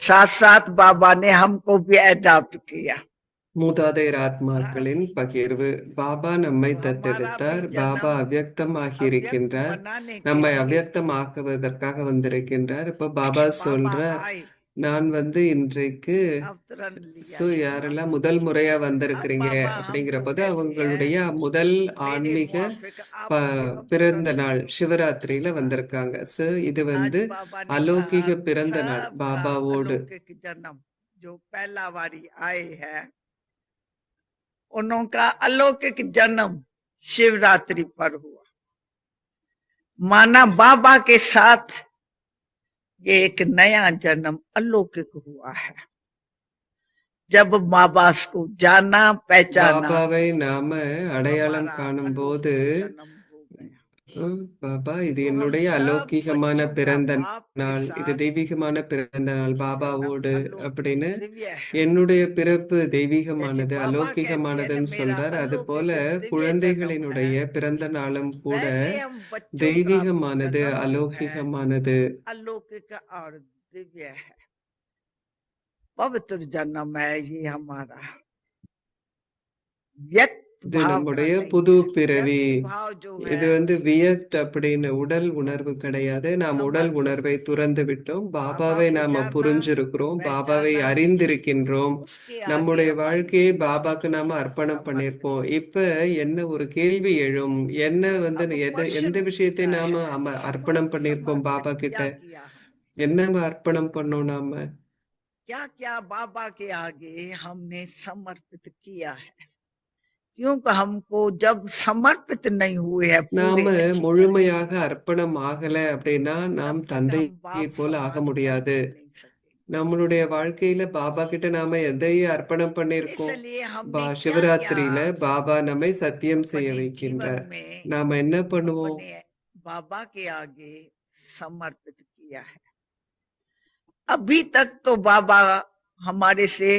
साथ साथ बाबा ने हमको भी अडॉप्ट किया। மூதாதையர் ஆத்மாக்களின் பகிர்வு. பாபா நம்மை தத்தெடுத்தார். பாபா அவ்யக்தமாகி இருக்கின்றார், நம்மை அவ்யக்தமாக்குவதற்காக வந்திருக்கின்றார். இப்ப பாபா சொல்ற நான் இன்றைக்கு अवतरण लिया ஸோ यहाँ। யாரெல்லாம் முதல் முறையா अब வந்திருக்கிறீங்க बाबा அப்படிங்கிற हमको போது कहते हैं அவங்களுடைய முதல் मेरे ஆன்மீக मुआफिक आप ப मुझे अवतरण பிறந்த நாள் दो। சிவராத்திரியில வந்திருக்காங்க. ஸோ இது आज बाबा ने அலௌகிக कहा பிறந்த நாள் सबका பாபாவோடு. अलौकिक जन्म जो पहला बारी आए हैं उनका अलौकिक जन्म शिवरात्रि पर हुआ। माना बाबा के साथ ये एक नया जन्म अलौकिक हुआ है। जब बाबा को जाना पहचाना பாபாவை நாம அடையாளம் हमारा காணும் अलौकिक போது जन्म हो गया। பாபா இது तो हम என்னுடைய सब அலௌகிகமான बच्चों का பிறந்த बाप के நாள், இது साथ தெய்வீகமான பிறந்த நாள் जन्म பாபாவோடு अलौकिक அப்படின்னு दिव्य है। என்னுடைய பிறப்பு जैसे தெய்வீகமானது बाबा कहते हैं அலௌகிகமானதுன்னு मेरा சொல்றார். அது போல अलौकिक दिव्य जन्म है, குழந்தைகளினுடைய பிறந்த நாளும் கூட वैसे हम बच्चों का தெய்வீகமானது जन्म है அலௌகிகமானது. अलौकिक और दिव्य है, पवित्र जन्म है ये हमारा। व्यक्त இது भाव का நம்முடைய नहीं புது है। பிறவி. व्यक्त भाव जो இது है வியத் அப்படின்னு உடல் உணர்வு கிடையாது. நாம் உடல் समस्त உணர்வை துறந்து விட்டோம். बाबा பாபாவை को நாம जानना புரிஞ்சிருக்கிறோம், பாபாவை पहचाना, அறிந்திருக்கின்றோம், उसके आगे நம்முடைய हमारी வாழ்க்கையை பாபாக்கு நாம அர்ப்பணம் समर्पित பண்ணியிருக்கோம். है। இப்ப என்ன ஒரு கேள்வி எழும், என்ன अब எந்த क्वेश्चन விஷயத்தை उठता நாம है அர்ப்பணம் பண்ணியிருக்கோம் பாபா समर्पित கிட்ட, क्या किया हमने, என்ன அர்ப்பணம் பண்ணோம் நாம? क्या क्या बाबा के आगे हमने समर्पित किया है। क्योंकि हमको जब समर्पित नहीं हुए हैं पूरे நாம अच्छी तरह முழுமையாக அர்ப்பணம் ஆகல அப்படின்னா நாம் तब तक தந்தையை हम बाप போல ஆக समान முடியாது. बन नहीं सके। நம்மளுடைய வாழ்க்கையில பாபா கிட்ட நாம எதையும் அர்ப்பணம் பண்ணியிருக்கோம். इसलिए हमने क्या சிவராத்திரியில क्या பாபா நம்மை சத்தியம் செய்ய अपने जीवन வைக்கின்றார். में நாம என்ன பண்ணுவோம்? अपने बाबा के आगे समर्पित किया है। अभी तक तो बाबा हमारे से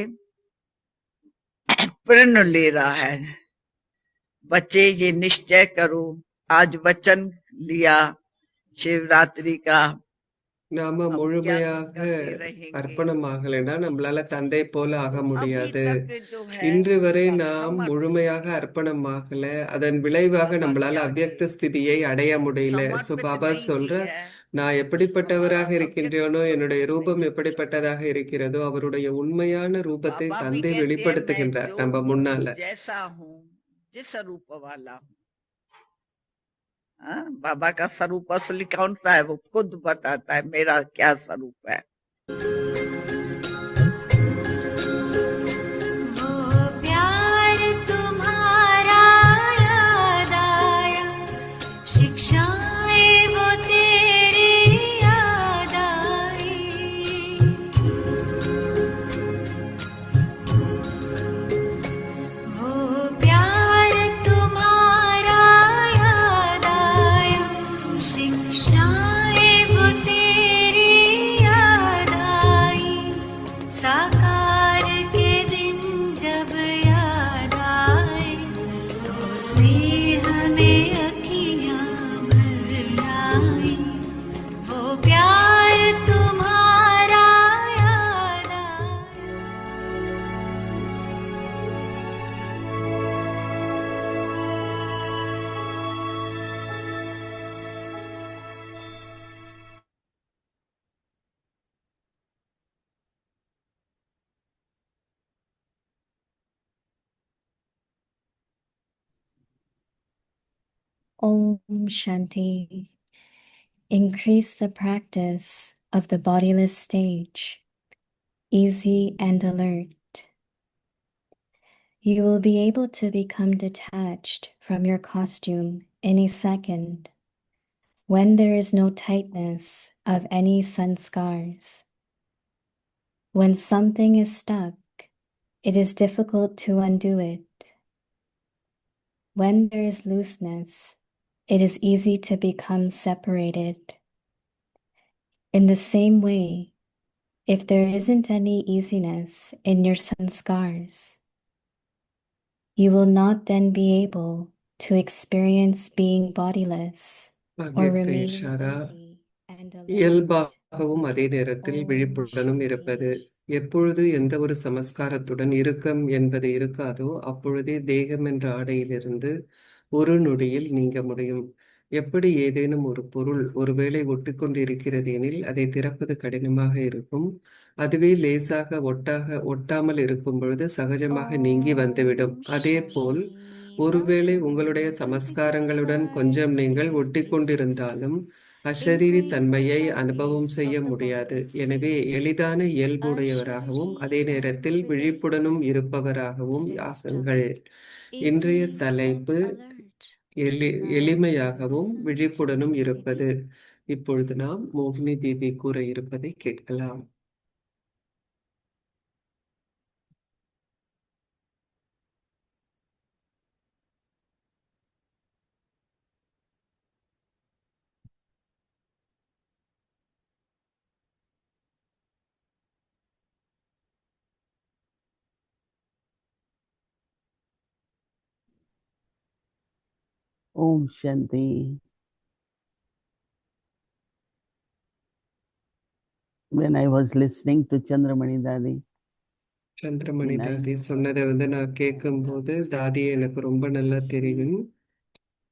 प्रण ले रहा है, बच्चे ये निश्चय करो, आज वचन लिया शिवरात्रि का, நாம अब क्या முழுமையாக करते रहेंगे। அர்ப்பணம் ஆகலைன்னா நம்மளால தந்தை போல ஆக अभी முடியாது. तक जो है இன்று வரை उसका நாம் समर्थ முழுமையாக नहीं है। அர்ப்பணம் ஆகல, அதன் விளைவாக बाबा நம்மளால के आगे அவ்வியக்த ஸ்திதியை அடைய முடியல. சோ समर्पित பாபா नहीं சொல்ற, की है, நான் हमारा எப்படிப்பட்டவராக अव्यक्त இருக்கின்றேனோ, என்னுடைய स्वरूप ரூபம் नहीं। எப்படிப்பட்டதாக இருக்கிறதோ, அவருடைய உண்மையான ரூபத்தை बाबा भी தந்தை कहते हैं मैं வெளிப்படுத்துகின்றார் जो நம்ம हूँ முன்னால. जैसा हूँ जिस रूप वाला हूँ। हाँ, बाबा का स्वरूप असली कौन सा है वो खुद बताता है मेरा क्या स्वरूप है। वो प्यार तुम्हारा याद आया, शिक्षाएं वो तेरी याद आई। वो प्यार तुम्हारा याद आया, शिक्षाएं वो तेरी याद आई। साकार के दिन जब याद आए, तो स्नेह में अखियां भर आई। वो प्यार तुम्हारा याद आया। Om Shanti. Increase the practice of the bodiless stage, easy and alert. You will be able to become detached from your costume in a second when there is no tightness of any sanskars. When something is stuck, it is difficult to undo it. When there is looseness, it is easy to become separated. In the same way, if there isn't any easiness in your sanskars, you will not then be able to experience being bodiless or அவ்வியக்த remaining Ishara easy and alert. இயல்பாகவும் அதே நேரத்தில் Om விழிப்புடனும் இருப்பது. Shanti. எப்பொழுது எந்த ஒரு சமஸ்காரத்துடன் இறுக்கம் என்பது இருக்காதோ அப்பொழுதே தேகம் என்ற ஆடையிலிருந்து ஒரு நொடியில் நீங்க முடியும். எப்படி ஏதேனும் ஒரு பொருள் ஒருவேளை ஒட்டிக்கொண்டு இருக்கிறது எனில் அதை திறப்பது கடினமாக இருக்கும். அதுவே லேசாக ஒட்டாமல் இருக்கும் பொழுது சகஜமாக நீங்கி வந்துவிடும். Om அதேபோல் Shani ஒருவேளை உங்களுடைய Bhavantu சமஸ்காரங்களுடன் கொஞ்சம் நீங்கள் Please, ஒட்டி please, கொண்டிருந்தாலும் please. அஷரீரி Increase the தன்மையை அனுபவம் size செய்ய of the முடியாது. vocal எனவே stage. எளிதான இயல்புடையவராகவும் அதே Ashariri நேரத்தில் and விழிப்புடனும் within இருப்பவராகவும் to ஆகுங்கள். wisdom. இன்றைய Easy and தலைப்பு alert. எளிமையாகவும் Listen விழிப்புடனும் to இருப்பது. Didi. இப்பொழுது நாம் மோகினி தீதி கூற இருப்பதை கேட்கலாம். Om Shanti. When I was listening to Chandramani Dadi, Chandramani I தாதி knew சொன்னதை நான் கேட்கும்போது தாதியை எனக்கு ரொம்ப நல்லா தெரியும்.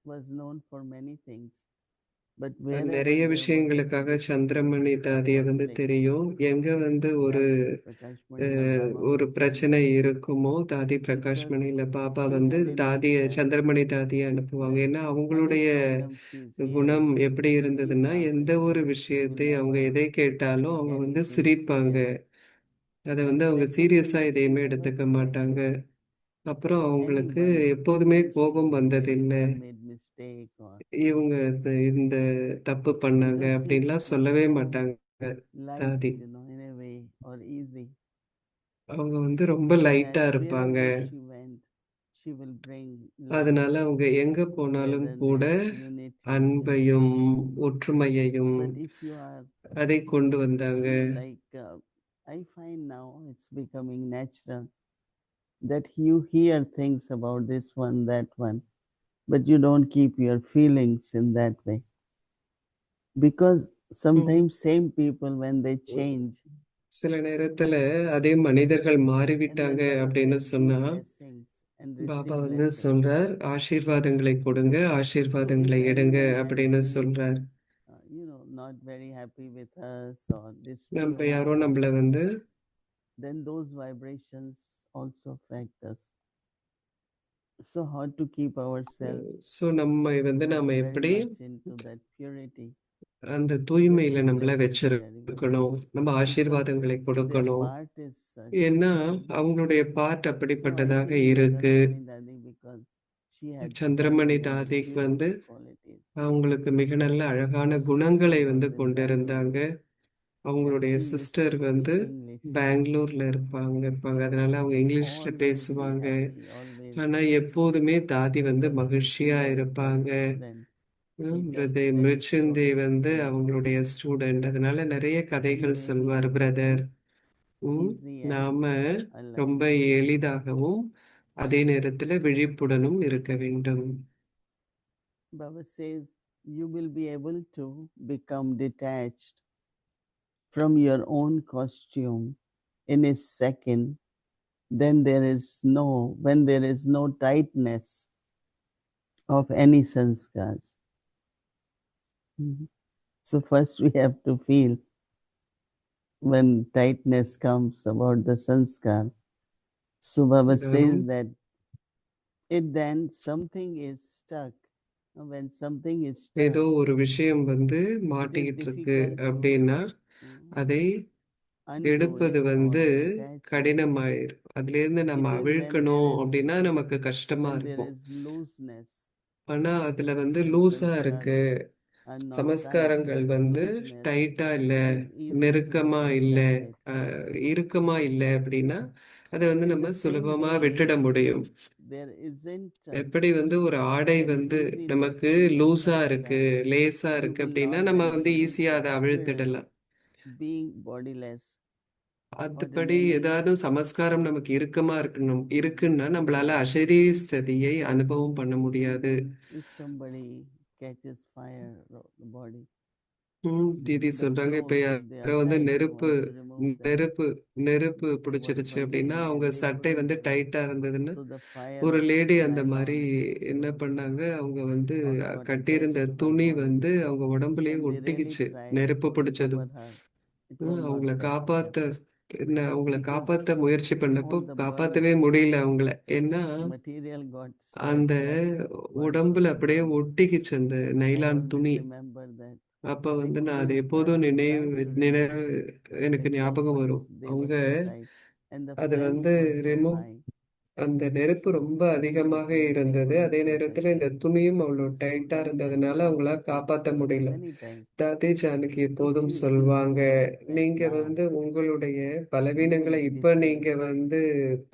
was known for many things, but அது wherever நிறைய there was விஷயங்களுக்காக சந்திரமணி தாதியை conflict, தெரியும். எங்க ஒரு Dadi Prakash Mani or Baba ஒரு would send பிரச்சனை her இருக்குமோ தாதி பிரகாஷ் because மணியில Baba she had in தாதிய nature Chandramani தாதியை அனுப்புவாங்க. that ஏன்னா any அவங்களுடைய problem she is குணம் hearing, எப்படி she will keep இருந்ததுன்னா எந்த laughing. ஒரு She will விஷயத்தை அவங்க never எதை கேட்டாலும் அவங்க get it சிரிப்பாங்க. serious. அதை And அவங்க secondly, சீரியஸா she எதையுமே never எடுத்துக்க corrected மாட்டாங்க. அப்புறம் அவங்களுக்கு anyone எப்போதுமே when she கோபம் would say this வந்ததில்லை. one made mistake or இவங்க இந்த தப்பு பண்ணாங்க because she அப்படின்லாம் was சொல்லவே so மாட்டாங்க light, தாதி. in a way, or easy. அவங்க ரொம்ப லைட்டா That இருப்பாங்க. wherever she went, she will bring love, அதனால அவங்க எங்க போனாலும் கூட togetherness, unity. அன்பையும் ஒற்றுமையையும் But if you are அதை கொண்டு வந்தாங்க. too I find now it's becoming natural that you hear things about this one, that one, but you don't keep your feelings in that way. Because sometimes same people, when they change, சில நேரத்துல அதே மனிதர்கள் and மாறிவிட்டாங்க when Baba அப்படின்னு says, சொன்னா give blessings and Baba receive blessings, சொல்றார், ஆசீர்வாதங்களை கொடுங்க, so ஆசீர்வாதங்களை if எடுங்க anyone has அப்படின்னு been சொல்றார். not very happy with us or நம்ம displeased, யாரோ நம்மள then those vibrations also affect us. So how to keep ourselves நம்ம நாம very எப்படி much into that purity, அந்த தூய்மையில blessings நம்மள necessary, வச்சிருக்கணும். நம்ம because ஆசீர்வாதங்களை their கொடுக்கணும். part is such. ஏன்னா அவங்களுடைய பார்ட் So I அப்படிப்பட்டதாக feel இருக்கு. Chandramani Dadi, because she had Chandramani very, very தாதிக்கு beautiful qualities, அவங்களுக்கு மிக நல்ல அழகான her குணங்களை sister was in கொண்டிருந்தாங்க. Bangalore, and அவங்களுடைய she used sister to speak English. பெங்களூர்ல இருப்பாங்க. அதனால அவங்க இங்கிலீஷ்ல Always be பேசுவாங்க. happy, always. ஆனா எப்போதுமே தாதி Brother மகிழ்ச்சியா Mrityunjay is my இருப்பாங்க. student. He tells brother many மிருச்சுந்தே stories. அவங்களுடைய ஸ்டூடெண்ட். அதனால நிறைய கதைகள் Anyway, சொல்வார் பிரதர். easy and நாம alert. ரொம்ப எளிதாகவும் அதே நேரத்துல விழிப்புடனும் இருக்க வேண்டும். Baba says you will be able to become detached from your own costume in a second. Then when there is no tightness of any sanskars. So first we have to feel when tightness comes about the sanskar. So Baba says that then something is stuck. When something is stuck, ஏதோ ஒரு விஷயம் மாட்டிக்கிட்டு இருக்கு அப்படின்னா அதை எடுப்பது கடினமாயிருக்கும். அதுல இருந்து நம்ம அவிழ்க்கணும் அப்படின்னா நமக்கு கஷ்டமா இருக்கும். ஆனா அதுல லூஸா இருக்கு, சமஸ்காரங்கள் டைட்டா இல்ல, நெருக்கமா இல்ல, இறுக்கமா இல்ல அப்படின்னா அதை நம்ம சுலபமா விட்டுட முடியும். எப்படி ஒரு ஆடை நமக்கு லூஸா இருக்கு, லேசா இருக்கு அப்படின்னா நம்ம ஈஸியா அதை அவிழ்த்திடலாம். அதுபடி ஏதாவது சமஸ்காரம் நமக்கு இறுக்கமா இருக்குன்னா நம்மளால அசரீரி ஸ்திதியை அனுபவம் பண்ண முடியாது. தீதி The சொல்றாங்க இப்ப clothes, if they யாரோ are வந்து tight, you நெருப்பு want to remove them. நெருப்பு நெருப்பு There was பிடிச்சிருச்சு one அப்படின்னா lady, அவங்க the சட்டை neighbor, வந்து டைட்டா இருந்ததுன்னா so the ஒரு fire லேடி அந்த flag மாதிரி on her என்ன clothes பண்ணாங்க அவங்க வந்து or got கட்டியிருந்த attached to her துணி body. வந்து அவங்க உடம்புலயே And they really ஒட்டிக்கிச்சு tried நெருப்பு to பிடிச்சதும் cover her. It was not அவங்கள காப்பாத்த possible அவங்கள because காப்பாத்த முயற்சி பண்ணப்போ all the காப்பாத்தவே burns, முடியல அவங்கள ஏன்னா material got அந்த sweat as burns on உடம்புல her அப்படியே body. ஒட்டிக்கிச்சு அந்த I நைலான் always துணி remember that. அப்ப They வந்து நான் அது couldn't எப்போதும் try நினைவு to remove நினைவு எனக்கு that ஞாபகம் வரும் burns. They were அவங்க so tight. And the அது flames வந்து were so ரிமூவ் high. அந்த நெருப்பு ரொம்ப They அதிகமாக couldn't இருந்தது அதே protect நேரத்துல இந்த herself. துணியும் அவ்வளோ So டைட்டா that இருந்ததுனால lady அவங்கள says காப்பாத்த to us முடியல many times, தாத்தே ஜானகி look, எப்போதும் you சொல்வாங்க know your weakness நீங்க now. வந்து உங்களுடைய You பலவீனங்களை will be இப்ப நீங்க deceived. வந்து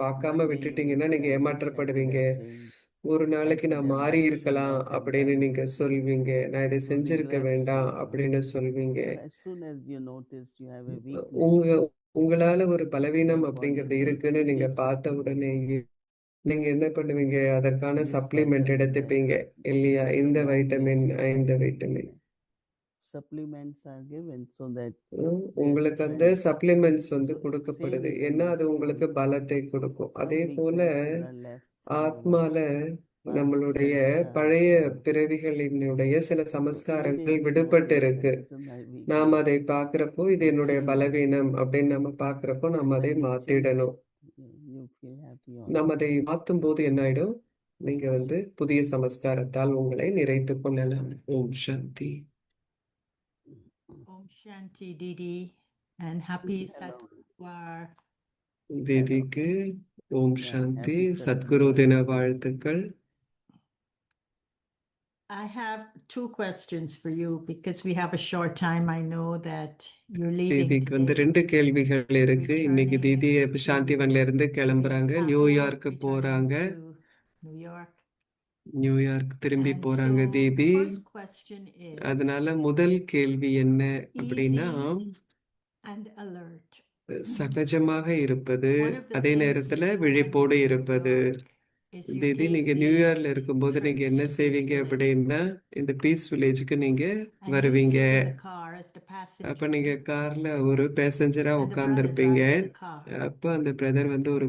பார்க்காம One day you will விட்டுட்டீங்கன்னா நீங்க stand and say, I ஏமாற்றப்படுவீங்க have changed. ஒரு I நாளைக்கு could நான் have மாறி done இருக்கலாம் that and அப்படின்னு done நீங்க this. சொல்வீங்க நான் இதை So செஞ்சிருக்க regrets வேண்டாம் will come. அப்படின்னு சொல்வீங்க So as soon as you noticed you have a weakness, உங்க உங்களால ஒரு பலவீனம் your body அப்படிங்கிறது will இருக்குன்னு நீங்க take பார்த்த உடனே supplements. நீங்க என்ன பண்ணுவீங்க அதற்கான This சப்ளிமெண்ட் vitamin, எடுத்துப்பீங்க that. இல்லையா It's a இந்த long வைட்டமின் list of இந்த things vitamin that supplements are given so that their உங்களுக்கு அந்த strength. சப்ளிமெண்ட்ஸ் வந்து So same கொடுக்கப்படுது is in ஏன்னா the அது உங்களுக்கு soul. பலத்தை கொடுக்கும் Some அதே போல weaknesses are left from our ஆத்மால past நம்மளுடைய sanskars. பழைய பிறவிகளினுடைய சில So சமஸ்காரங்கள் immediately விடுபட்டு notice that இருக்கு this is my நாம் weakness அதை பார்க்கிறப்போ இது and என்னுடைய change it. பலவீனம் அப்படின்னு நம்ம பார்க்கிறப்போ நம்ம அதை When you change it, மாத்திடணும் you feel happy நம்ம also. அதை மாத்தும் போது என்ன ஆயிடும் நீங்க வந்து புதிய சமஸ்காரத்தால் உங்களை நிறைத்துக் கொள்ளலாம் ஓம் சாந்தி Om Shanti Didi and happy Hello. Satguru. தீதிக்கு Om Yeah, Shanti happy Sadhguru Satguru. தின வாழ்த்துக்கள் I have two questions for you because we have a short time. I know that you're leaving தீதிக்கு வந்து today, 2 கேள்விகள் இருக்கு இன்னைக்கு returning தீதி to சாந்திவன்ல இருந்து maybe கிளம்புறாங்க Istanbul, New York returning போறாங்க to New York. New York திரும்பி And போறாங்க so the Didi first question is அதனால முதல் கேள்வி என்ன அப்படின்னா easy and alert. சகஜமாக இருப்பது One of the அதே things நேரத்துல you do விழிப்போடு in New இருப்பது York is you Didi take நீங்க these நியூயார்க்ல இருக்கும்போது நீங்க trips என்ன to Peace செய்வீங்க Village அப்படின்னா இந்த பீஸ் வில்லேஜுக்கு நீங்க and you வருவீங்க sit in the car as the அப்ப passenger நீங்க கார்ல ஒரு பேசஞ்சரா and the brother உட்கார்ந்துருப்பீங்க drives the car. அப்ப அந்த பிரதர் வந்து ஒரு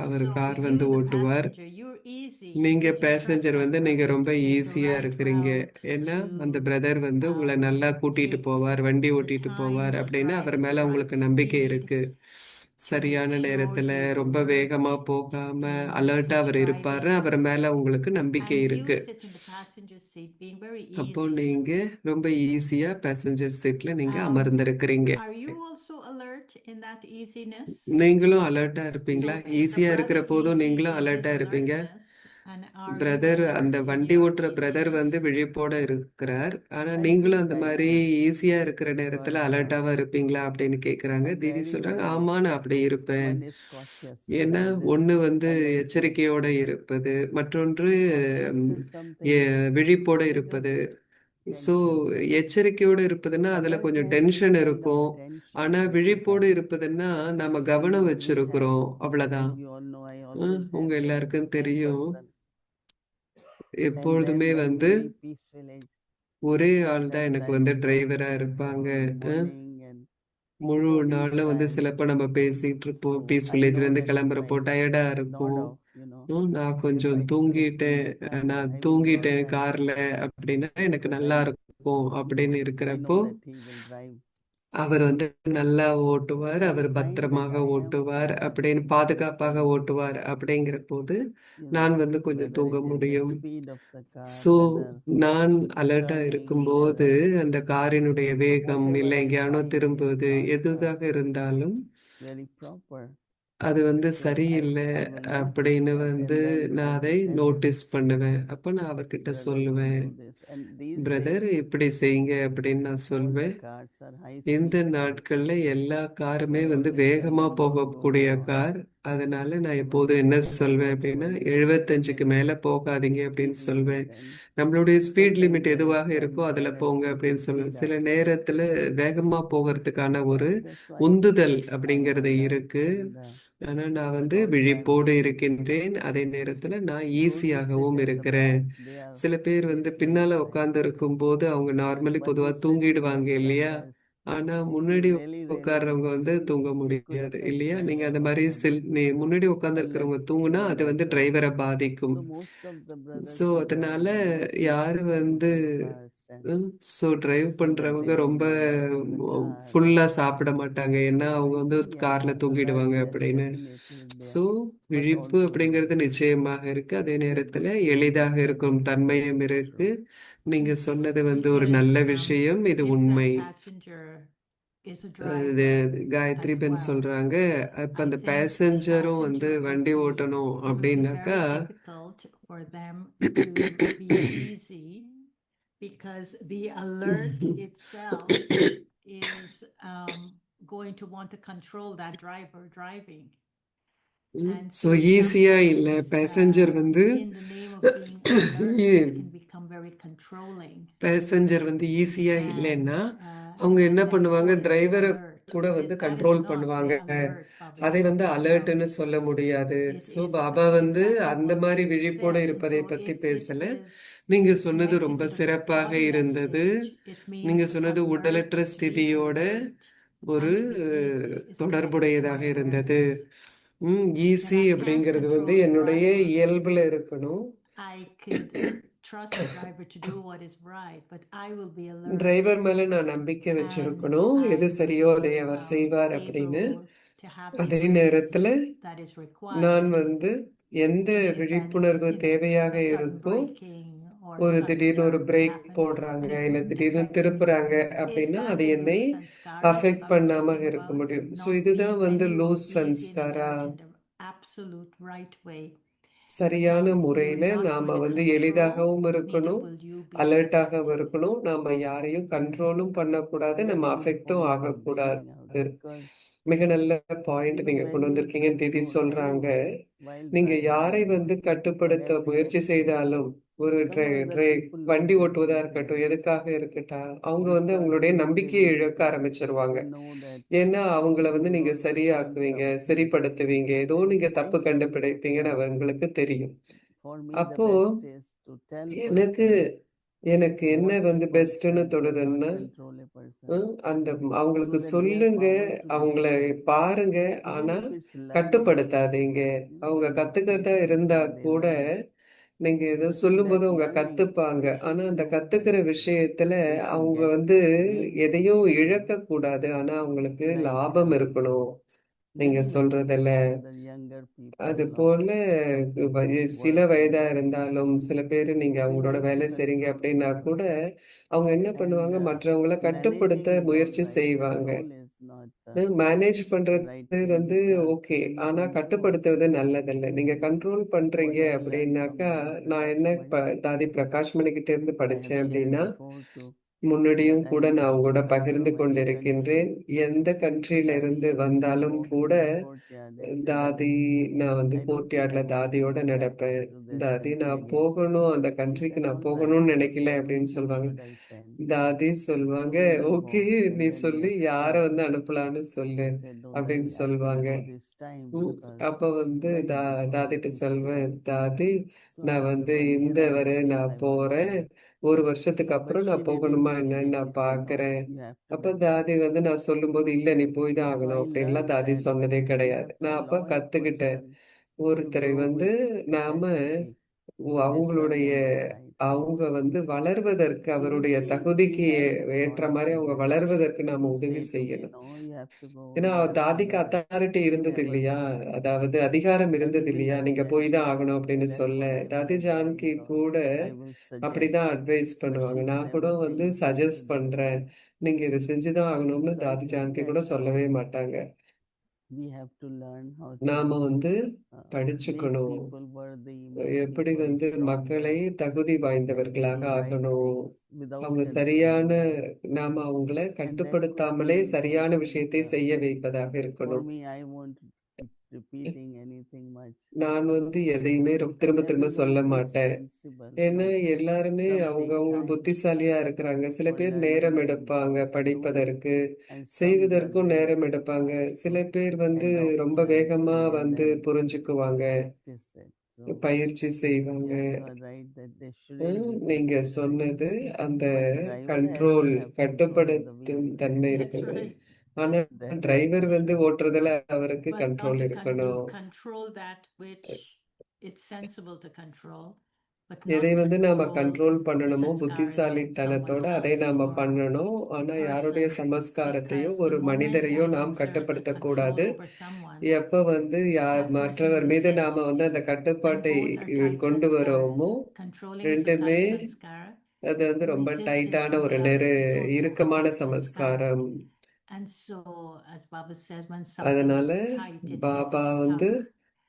அவர் So கார் you, வந்து the ஓட்டுவார் passenger, you're easy நீங்க because you trust passenger that வந்து நீங்க brother ரொம்ப to take the ஈஸியா right இருக்கிறீங்க route, ஏன்னா அந்த to பிரதர் வந்து உங்களை நல்லா கூட்டிட்டு take போவார் வண்டி the ஓட்டிட்டு time போவார் to அப்படின்னு drive அவர் at the மேல right உங்களுக்கு நம்பிக்கை speed, இருக்கு to சரியான show நேரத்துல you ரொம்ப you're வேகமா போகாம in அலர்ட்டா his அவர் இருப்பாரு driving, அவர் மேல உங்களுக்கு நம்பிக்கை and you இருக்கு sit in the passenger seat being very அப்போ easy. நீங்க ரொம்ப ஈஸியா பேசஞ்சர் சீட்ல நீங்க Um, அமர்ந்திருக்கிறீங்க are you also alert in that easiness? நீங்களும் அலர்ட்டா இருப்பீங்களா So is the ஈஸியா இருக்கிற brother போதும் easy நீங்களும் in his அலர்ட்டா இருப்பீங்க alertness? And are you brother அந்த alert in வண்டி your ஓட்டுற பிரதர் வந்து easiness? விழிப்போட இருக்கிறார் ஆனா I நீங்களும் think அந்த I மாதிரி am ஈஸியா இருக்கிற நேரத்துல because அலர்ட்டாவா இருப்பீங்களா அப்படின்னு கேக்குறாங்க I'm தீதி very சொல்றாங்க well. ஆமா நான் அப்படி இருப்பேன் One is cautious ஏன்னா and this ஒண்ணு வந்து alertness. எச்சரிக்கையோட இருப்பது மற்றொன்று Cautious ம், is something விழிப்போட little இருப்பது ஸோ tension. எச்சரிக்கையோட இருப்பதுன்னா அதுல கொஞ்சம் Alertness is tension kind of இருக்கும் tension ஆனா that you விழிப்போடு have. இருப்பதுன்னா நம்ம And கவனம் we have, வச்சிருக்கிறோம் அவ்வளவுதான் as you all know, I always உங்க have the எல்லாருக்கும் same தெரியும் person. And எப்பொழுதுமே then when வந்து we leave Peace Village, ஒரே ஆள் தான் sometimes எனக்கு I'll வந்து talk டிரைவரா to the இருப்பாங்க morning and முழு he's நாளும் வந்து tired. சிலப்ப நம்ம பேசிட்டு இருப்போம் So பீஸ் I வில்லேஜ்ல know இருந்து that if கிளம்புறப்போ I டயர்டா nod இருக்கும் off, நான் if கொஞ்சம் I slept in தூங்கிட்டேன் the car, நான் I will be all தூங்கிட்டேன் right. கார்ல அப்படின்னா எனக்கு But நல்லா இருக்கும் அப்படின்னு I இருக்கிறப்போ know that he will drive. அவர் வந்து நல்லா ஓட்டுவார் So I our find that பத்திரமாக I am ஓட்டுவார் calm அப்படின்னு in பாதுகாப்பாக some, ஓட்டுவார் அப்படிங்கிற போது நான் வந்து கொஞ்சம் whether தூங்க it is the முடியும் speed of the car, so whether நான் அலர்ட்டா turning, இருக்கும்போது whether அந்த காரினுடைய so வேகம் whatever இல்லை I எங்கேயானோ find is திரும்புவது not எதுதாக இருந்தாலும் very proper. அது வந்து So சரியில்லை I will notice அப்படின்னு that வந்து and then நான் I அதை will tell him, நோட்டீஸ் பண்ணுவேன் அப்போ நான் அவர்கிட்ட brother, you சொல்லுவேன் do this. And these brother days, இப்படி செய்யுங்க அப்படின்னு நான் all the சொல்வேன் cars are high இந்த speed cars. நாட்கள்ல எல்லா காருமே So I வந்து always tell வேகமா them, don't go போகக்கூடிய beyond கார் அதனால நான் எப்போதும் என்ன சொல்வேன் அப்படின்னா 75க்கு மேல போகாதீங்க அப்படின்னு சொல்வேன். நம்மளுடைய ஸ்பீட் லிமிட் எதுவாக இருக்கோ அதுல போங்க அப்படின்னு சொல்லுவேன். சில நேரத்துல வேகமா போகிறதுக்கான ஒரு உந்துதல் அப்படிங்கிறது இருக்கு. ஆனா நான் வந்து விழிப்போடு இருக்கின்றேன். அதே நேரத்துல நான் ஈஸியாகவும் இருக்கிறேன். சில பேர் வந்து பின்னால உட்கார்ந்து இருக்கும்போது அவங்க நார்மலி பொதுவா தூங்கிடுவாங்க இல்லையா? ஆனா முன்னாடி உட்கார்றவங்க வந்து தூங்க முடியாது இல்லையா? நீங்க அந்த மாதிரி முன்னாடி உட்கார்ந்து இருக்கிறவங்க தூங்குனா அது வந்து டிரைவரை பாதிக்கும். ஸோ அதனால யாரு வந்து ஸோ டிரைவ் பண்றவங்க ரொம்ப ஃபுல்லா சாப்பிட மாட்டாங்க. ஏன்னா அவங்க வந்து கார்ல தூங்கிடுவாங்க அப்படின்னு. ஸோ விழிப்பு அப்படிங்கிறது நிச்சயமாக இருக்கு. அதே நேரத்துல எளிதாக இருக்கும் தன்மையும் இருக்கு. நீங்க சொன்னது வந்து ஒரு நல்ல விஷயம். இது if that உண்மை. passenger is a இது driver காயத்ரி as பென் well, சொல்றாங்க. அப்ப I அந்த think the பேசஞ்சரும் வந்து passenger would வண்டி be ஓட்டணும் it would be அப்படின்னாக்கா very difficult for them to be easy because the alert itself is going to want to control that driver driving. And so so ஈஸியா இல்ல sometimes passenger வந்து in the name of being alert, they can become very controlling. Passenger வந்து ஈஸியா இல்லைன்னா And அவங்க என்ன that's பண்ணுவாங்க, what is டிரைவரை alert. கூட வந்து That is கண்ட்ரோல் not பண்ணுவாங்க. the alert Baba அதை is வந்து talking about. அலர்ட்னு சொல்ல முடியாது. It ஸோ is பாபா வந்து exactly அந்த what மாதிரி you விழிப்போட said. And இருப்பதை so பத்தி if it பேசல. is நீங்க சொன்னது connected ரொம்ப to the சிறப்பாக body இருந்தது. language, it நீங்க means சொன்னது alert, உடலற்ற to be ஸ்திதியோட alert, ஒரு and to be easy is connected to தொடர்புடையதாக my இருந்தது. awareness. Easy When I can't அப்படிங்கிறது வந்து control the என்னுடைய driver, இயல்புல இருக்கணும். I could trust the driver to do what is right, but I will be alert driver மேல நான் நம்பிக்கை and வச்சிருக்கணும். I எது will சரியோ அதை be அவர் செய்வார் அப்படின்னு. able to have the அதே awareness நேரத்துல that is நான் required வந்து எந்த in the event விழிப்புணர்வு if தேவையாக a sudden இருக்கோ, braking or a ஒரு sudden திடீர்னு ஒரு turn would பிரேக் happen போடுறாங்க, and it இல்ல wouldn't திடீர்னு affect me. திருப்புறாங்க Is அப்படின்னா that அது the என்னை loose sanskara that affect Baba is பண்ணாம talking இருக்க about? முடியும். ஸோ Not இதுதான் being வந்து any more loose easy and சன்ஸ்காரா. alert in the absolute right way. சரியான Now, முறையில you're not நாம going to வந்து control, எளிதாகவும் neither இருக்கணும், will you be அலர்ட்டாகவும் affected. இருக்கணும். நாம யாரையும் கண்ட்ரோலும் பண்ணக்கூடாது, நம்ம அஃபெக்டும் ஆகக்கூடாது. மிக நல்ல பாயிண்ட் நீங்க கொண்டு வந்திருக்கீங்கன்னு தீதி சொல்றாங்க. நீங்க யாரை வந்து கட்டுப்படுத்த முயற்சி செய்தாலும், ஒரு வண்டி ஓட்டுவதா இருக்கட்டும், எதுக்காக இருக்கட்டும், அவங்க வந்து அவங்களுடைய நம்பிக்கையை இழக்க ஆரம்பிச்சிருவாங்க. ஏன்னா அவங்கள வந்து நீங்க சரியாக்குவீங்க, சரிப்படுத்துவீங்க, ஏதோ நீங்க தப்பு கண்டுபிடிப்பீங்கன்னு அவங்களுக்கு தெரியும். அப்போ எனக்கு எனக்கு என்ன வந்து பெஸ்ட்னு தொடுதுன்னா, அந்த அவங்களுக்கு சொல்லுங்க, அவங்கள பாருங்க, ஆனா கட்டுப்படுத்தாதீங்க. அவங்க கத்துக்கிறதா இருந்தா கூட நீங்க ஏதோ சொல்லும்போது அவங்க கத்துப்பாங்க. ஆனா அந்த கத்துக்கிற விஷயத்துல அவங்க வந்து எதையும் இழக்க கூடாது. ஆனா அவங்களுக்கு லாபம் இருக்கணும். நீங்க சொல்றதுல அது போல சில வயதா இருந்தாலும் சில பேரு நீங்க அவங்களோட வேலை செய்றீங்க அப்படின்னா கூட அவங்க என்ன பண்ணுவாங்க, மற்றவங்கள கட்டுப்படுத்த முயற்சி செய்வாங்க. மேனேஜ் பண்றது வந்து ஓகே, ஆனா கட்டுப்படுத்துவது நல்லதல்ல. நீங்க கண்ட்ரோல் பண்றீங்க அப்படின்னாக்கா, நான் என்ன தாதி பிரகாஷ் மணி கிட்ட இருந்து படிச்சேன் அப்படின்னா, முன்னாடியும் கூட நான் உங்களோட பகிர்ந்து கொண்டிருக்கின்றேன். எந்த கண்ட்ரில இருந்து வந்தாலும் கூட தாதி, நான் வந்து கோர்ட்யார்ட்ல தாதியோட நடப்பேன். தாதி நான் போகணும், அந்த கண்ட்ரிக்கு நான் போகணும்னு நினைக்கல அப்படின்னு சொல்லுவாங்க. தாதி சொல்லுவாங்க, ஓகே நீ சொல்லி யார வந்து அனுப்பலான்னு சொல்லு அப்படின்னு சொல்லுவாங்க. அப்ப வந்து தாதிட்டு சொல்வேன், தாதி நான் வந்து இந்த வரை நான் போறேன், ஒரு வருஷத்துக்கு அப்புறம் நான் போகணுமா என்னன்னு நான் பாக்குறேன். அப்ப தாதி வந்து நான் சொல்லும்போது இல்ல நீ போய் தான் ஆகணும் அப்படின்லாம் தாதி சொன்னதே கிடையாது. நான் அப்ப கத்துக்கிட்டேன், ஒருத்தரை வந்து நாம அவங்களுடைய அவங்க வந்து வளர்வதற்கு, அவருடைய தகுதிக்கு ஏற்ற மாதிரி அவங்க வளர்வதற்கு நாம உதவி செய்யணும். ஏன்னா தாதிக்கு அத்தாரிட்டி இருந்தது இல்லையா, அதாவது அதிகாரம் இருந்தது இல்லையா, நீங்க போய் தான் ஆகணும் அப்படின்னு சொல்ல. தாதி ஜானகி கூட அப்படிதான் அட்வைஸ் பண்ணுவாங்க. நான் கூட வந்து சஜஸ்ட் பண்றேன், நீங்க இதை செஞ்சுதான் ஆகணும்னு தாதி ஜானகி கூட சொல்லவே மாட்டாங்க. நாம வந்து படிச்சுக்கணும், எப்படி வந்து மக்களை தகுதி வாய்ந்தவர்களாக ஆகணும். அவங்க சரியான, நாம அவங்கள கட்டுப்படுத்தாமலே சரியான விஷயத்தை செய்ய வைப்பதாக இருக்கணும். repeating anything much. நான் எதையுமே திரும்ப திரும்ப சொல்ல Everyone is மாட்டேன். sensible, ஏன்னா but எல்லாருமே some அவங்க take அவங்க time புத்திசாலியா இருக்கிறாங்க. சில for பேர் learning நேரம் and எடுப்பாங்க knowing, படிப்பதற்கு, and some are செய்வதற்கும் very நேரம் எடுப்பாங்க. சில fast பேர் and ரொம்ப offline, வேகமா and then புரிஞ்சுக்குவாங்க, practice it. So பயிற்சி செய்வாங்க. yeah, you are right that they shouldn't be நீங்க controlled, சொன்னது அந்த but driver has to control, have control of the கட்டுப்படுத்தும் vehicle. தன்மை That's இருக்குது. right. ஆனா That is driver for sure. ஓட்டுறதுல அவருக்கு But not கண்ட்ரோல் to இருக்கணும். control that which it's sensible to control, but எதை not நாம control கண்ட்ரோல் the பண்ணணுமோ sanskaras of someone புத்திசாலித்தனத்தோட அதை else நாம or பண்ணணும். ஆனா யாருடைய person, சமஸ்காரத்தையோ because the ஒரு moment மனிதரையோ I நாம் exert கட்டுப்படுத்த control கூடாது. over someone, எப்ப யார் that person மற்றவர் மீது நாம resists, அந்த and கட்டுப்பாட்டை both are tight கொண்டு வரோமோ, sanskaras. Controlling is a ரெண்டுமே tight sanskara. அது ரொம்ப Resistance டைட்டான on ஒரு the other is also a இறுக்கமான tight sanskara. சமஸ்காரம். And so, as Baba says, when something அதனால is tight, it gets Baba stuck.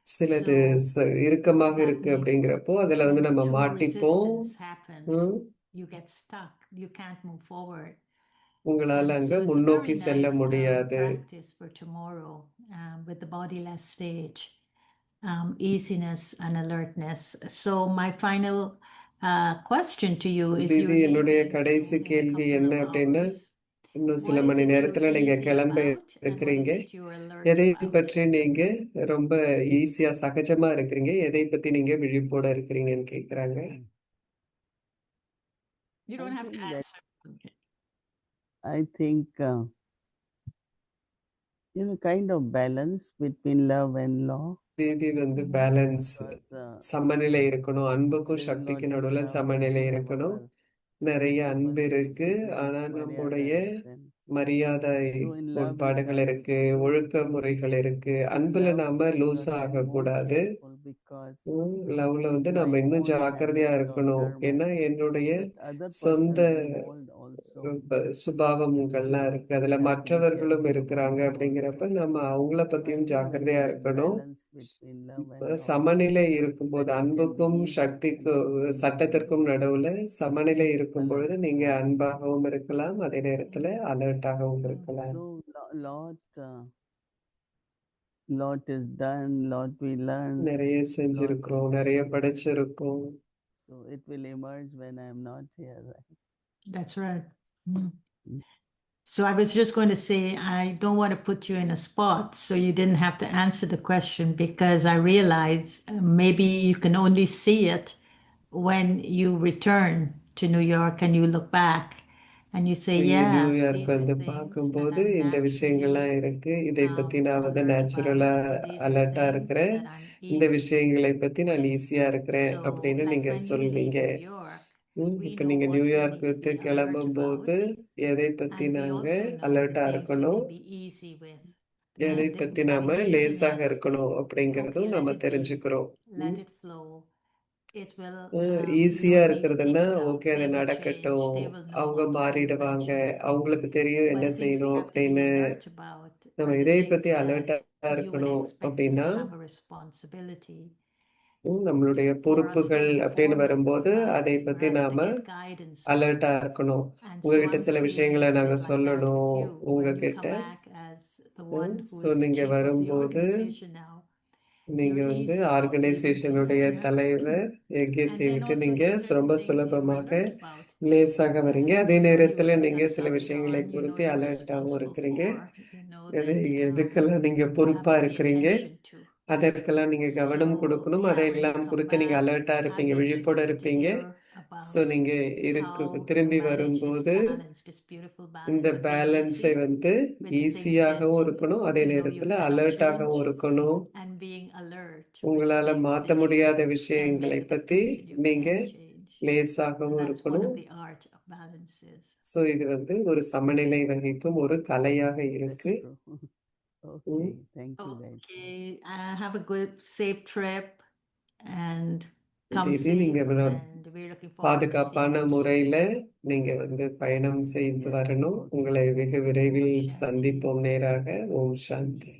சிலது So இறுக்கமாக that இருக்கு means அப்படிங்கிறப்போ அதுல when நம்ம true மாட்டிப்போம். resistance happens, ம், you get stuck. You can't move forward. உங்களால And அங்க so it's a முன்னோக்கி very செல்ல nice முடியாது. practice for tomorrow with the bodiless stage, easiness and alertness. So my final question to you is இது you're என்னுடைய leaving கடைசி soon in a கேள்வி couple என்ன of அப்படின்னா, hours. இன்னும் சில What is மணி it நேரத்துல you're நீங்க easy கிளம்ப about and what இருக்கிறீங்க. is it you're alert எதை about? பற்றி நீங்க ரொம்ப ஈஸியா சகஜமா இருக்கிறீங்க, எதை பத்தி நீங்க விழிப்போட இருக்கிறீங்கன்னு கேக்குறாங்க. You don't I have to think that answer. Okay. I think kind of balance between love and law, இது பேலன்ஸ், because சமநிலை இருக்கணும். அன்புக்கும் there is a lot சக்திக்கு of நடுவுல love, சமநிலை some of இருக்கணும். our நிறைய அன்பு principles, இருக்கு, ஆனா disciplines, நம்முடைய maryadas, and மரியாதை so in love you கோட்பாடுகள் have இருக்கு, so ஒழுக்க முறைகள் இருக்கு. in அன்புல love நாம you loose have to be ஆக more கூடாது. careful, because லவ்ல it's நம்ம my இன்னும் own ஜாக்கிரதையா habit or இருக்கணும். karma, ஏன்னா என்னுடைய but other சொந்த person's involved also. சுபாவங்கள்லாம் இருக்கு, அதுல Have to be மற்றவர்களும் careful இருக்கிறாங்க. about them அப்படிங்கிறப்ப also. நம்ம அவங்கள So I பத்தியும் think when ஜாக்கிரதையா there is இருக்கணும். balance between love and law, சமநிலை இருக்கும்போது, then you can be அன்புக்கும் easy and சக்திக்கும் also சட்டத்திற்கும் நடுவுல சமநிலை இருக்கும் alert. பொழுது நீங்க அன்பாகவும் இருக்கலாம், அதே நேரத்துல அலர்ட்டாகவும் இருக்கலாம். So lot is done, lot we learn, நிறைய lot will செஞ்சிருக்கிறோம், நிறைய come. படிச்சிருக்கோம். So it will emerge when I am not here, right? That's right. So I was just going to say, I don't want to put you in a spot, so you didn't have to answer the question, because I realize maybe you can only see it when you return to New York and you look back and you say, நீங்க yeah, New York these are things that பார்க்கும்போது I'm இந்த விஷயங்கள்லாம் naturally இருக்கு, இதை பத்தி நான் alert நேச்சுரலா about, and these are அலர்ட்டா things இருக்கிறேன், that I'm இந்த easy விஷயங்களை பத்தி நான் with. ஈஸியா இருக்கிறேன் So அப்படின்னு like நீங்க when you leave சொல்வீங்க. New York, we இப்ப know நீங்க what we New York need to be alert கிளம்பும் போது about, எதை பத்தி and we நாங்க also know the அலர்ட்டா things we இருக்கணும், can be easy with. எதை And பத்தி by நாம லேசாக easiness, இருக்கணும் okay, அப்படிங்கறதும் let நம்ம it be, தெரிஞ்சுக்கிறோம். let it flow. It will, you ஈஸியா don't need to இருக்கிறதுன்னா take it out. Okay, அது They will change, நடக்கட்டும், they will know அவங்க how to handle மாறிடுவாங்க, you. அவங்களுக்கு தெரியும் என்ன But things we செய்யணும் have to be அப்படின்னு. alert about நம்ம are the இதை things பத்தி that அலர்ட்டா you would இருக்கணும் expect us அப்படின்னா, to have a responsibility நம்மளுடைய for us to பொறுப்புகள் move அப்படின்னு forward வரும்போது அதை about, for பத்தி us to நாம get guidance on. அலர்ட்டா இருக்கணும். And so உங்ககிட்ட I'm சில seeing விஷயங்களை it நாங்க like that with சொல்லணும் you when you உங்ககிட்ட. come back as the one who so is the நீங்க chief of the வரும்போது organization now. நீங்க You're easy about leaving ஆர்கனைசேஷனுடைய here. தலைவர், And யஜ்யத்தை then விட்டு also நீங்க there's certain ரொம்ப things you're சுலபமாக alert about. லேசாக வரீங்க, அதே When you நேரத்துல put நீங்க that சில sastra விஷயங்களை on, you know குறித்து you're அலர்ட்டாகவும் responsible இருக்கிறீங்க. for. You know எது that எதுக்கெல்லாம் நீங்க you பொறுப்பா have to pay இருக்கிறீங்க, attention to. அதற்கெல்லாம் நீங்க கவனம் So கொடுக்கணும், yeah, when you அதையெல்லாம் come குறித்து நீங்க back, அலர்ட்டா I'd இருப்பீங்க, like விழிப்போட to இருப்பீங்க. hear ஸோ about நீங்க how you திரும்பி manage this வரும்போது balance, this beautiful இந்த balance of being பேலன்ஸை easy with things ஈஸியாகவும் that இருக்கணும், அதே you know you நேரத்துல cannot அலர்ட்டாகவும் change, இருக்கணும். and being alert with the உங்களால things மாத்த that you முடியாத can விஷயங்களை make a பத்தி difference and you நீங்க can change. லேசாகவும் And that's one இருக்கணும். of the art of balances. So இது ஒரு சமநிலை வகிக்கும் ஒரு கலையாக இருக்கு. True. Okay, thank you guys. Okay, have a good, safe trip and come இது safe. நீங்க And we're looking forward to seeing பாதுகாப்பான you soon. முறையில நீங்க பயணம் செய்து Yes, வரணும். okay. உங்களை வெகு விரைவில் Om Shanti. சந்திப்போம் நேராக. ஓம் சாந்தி.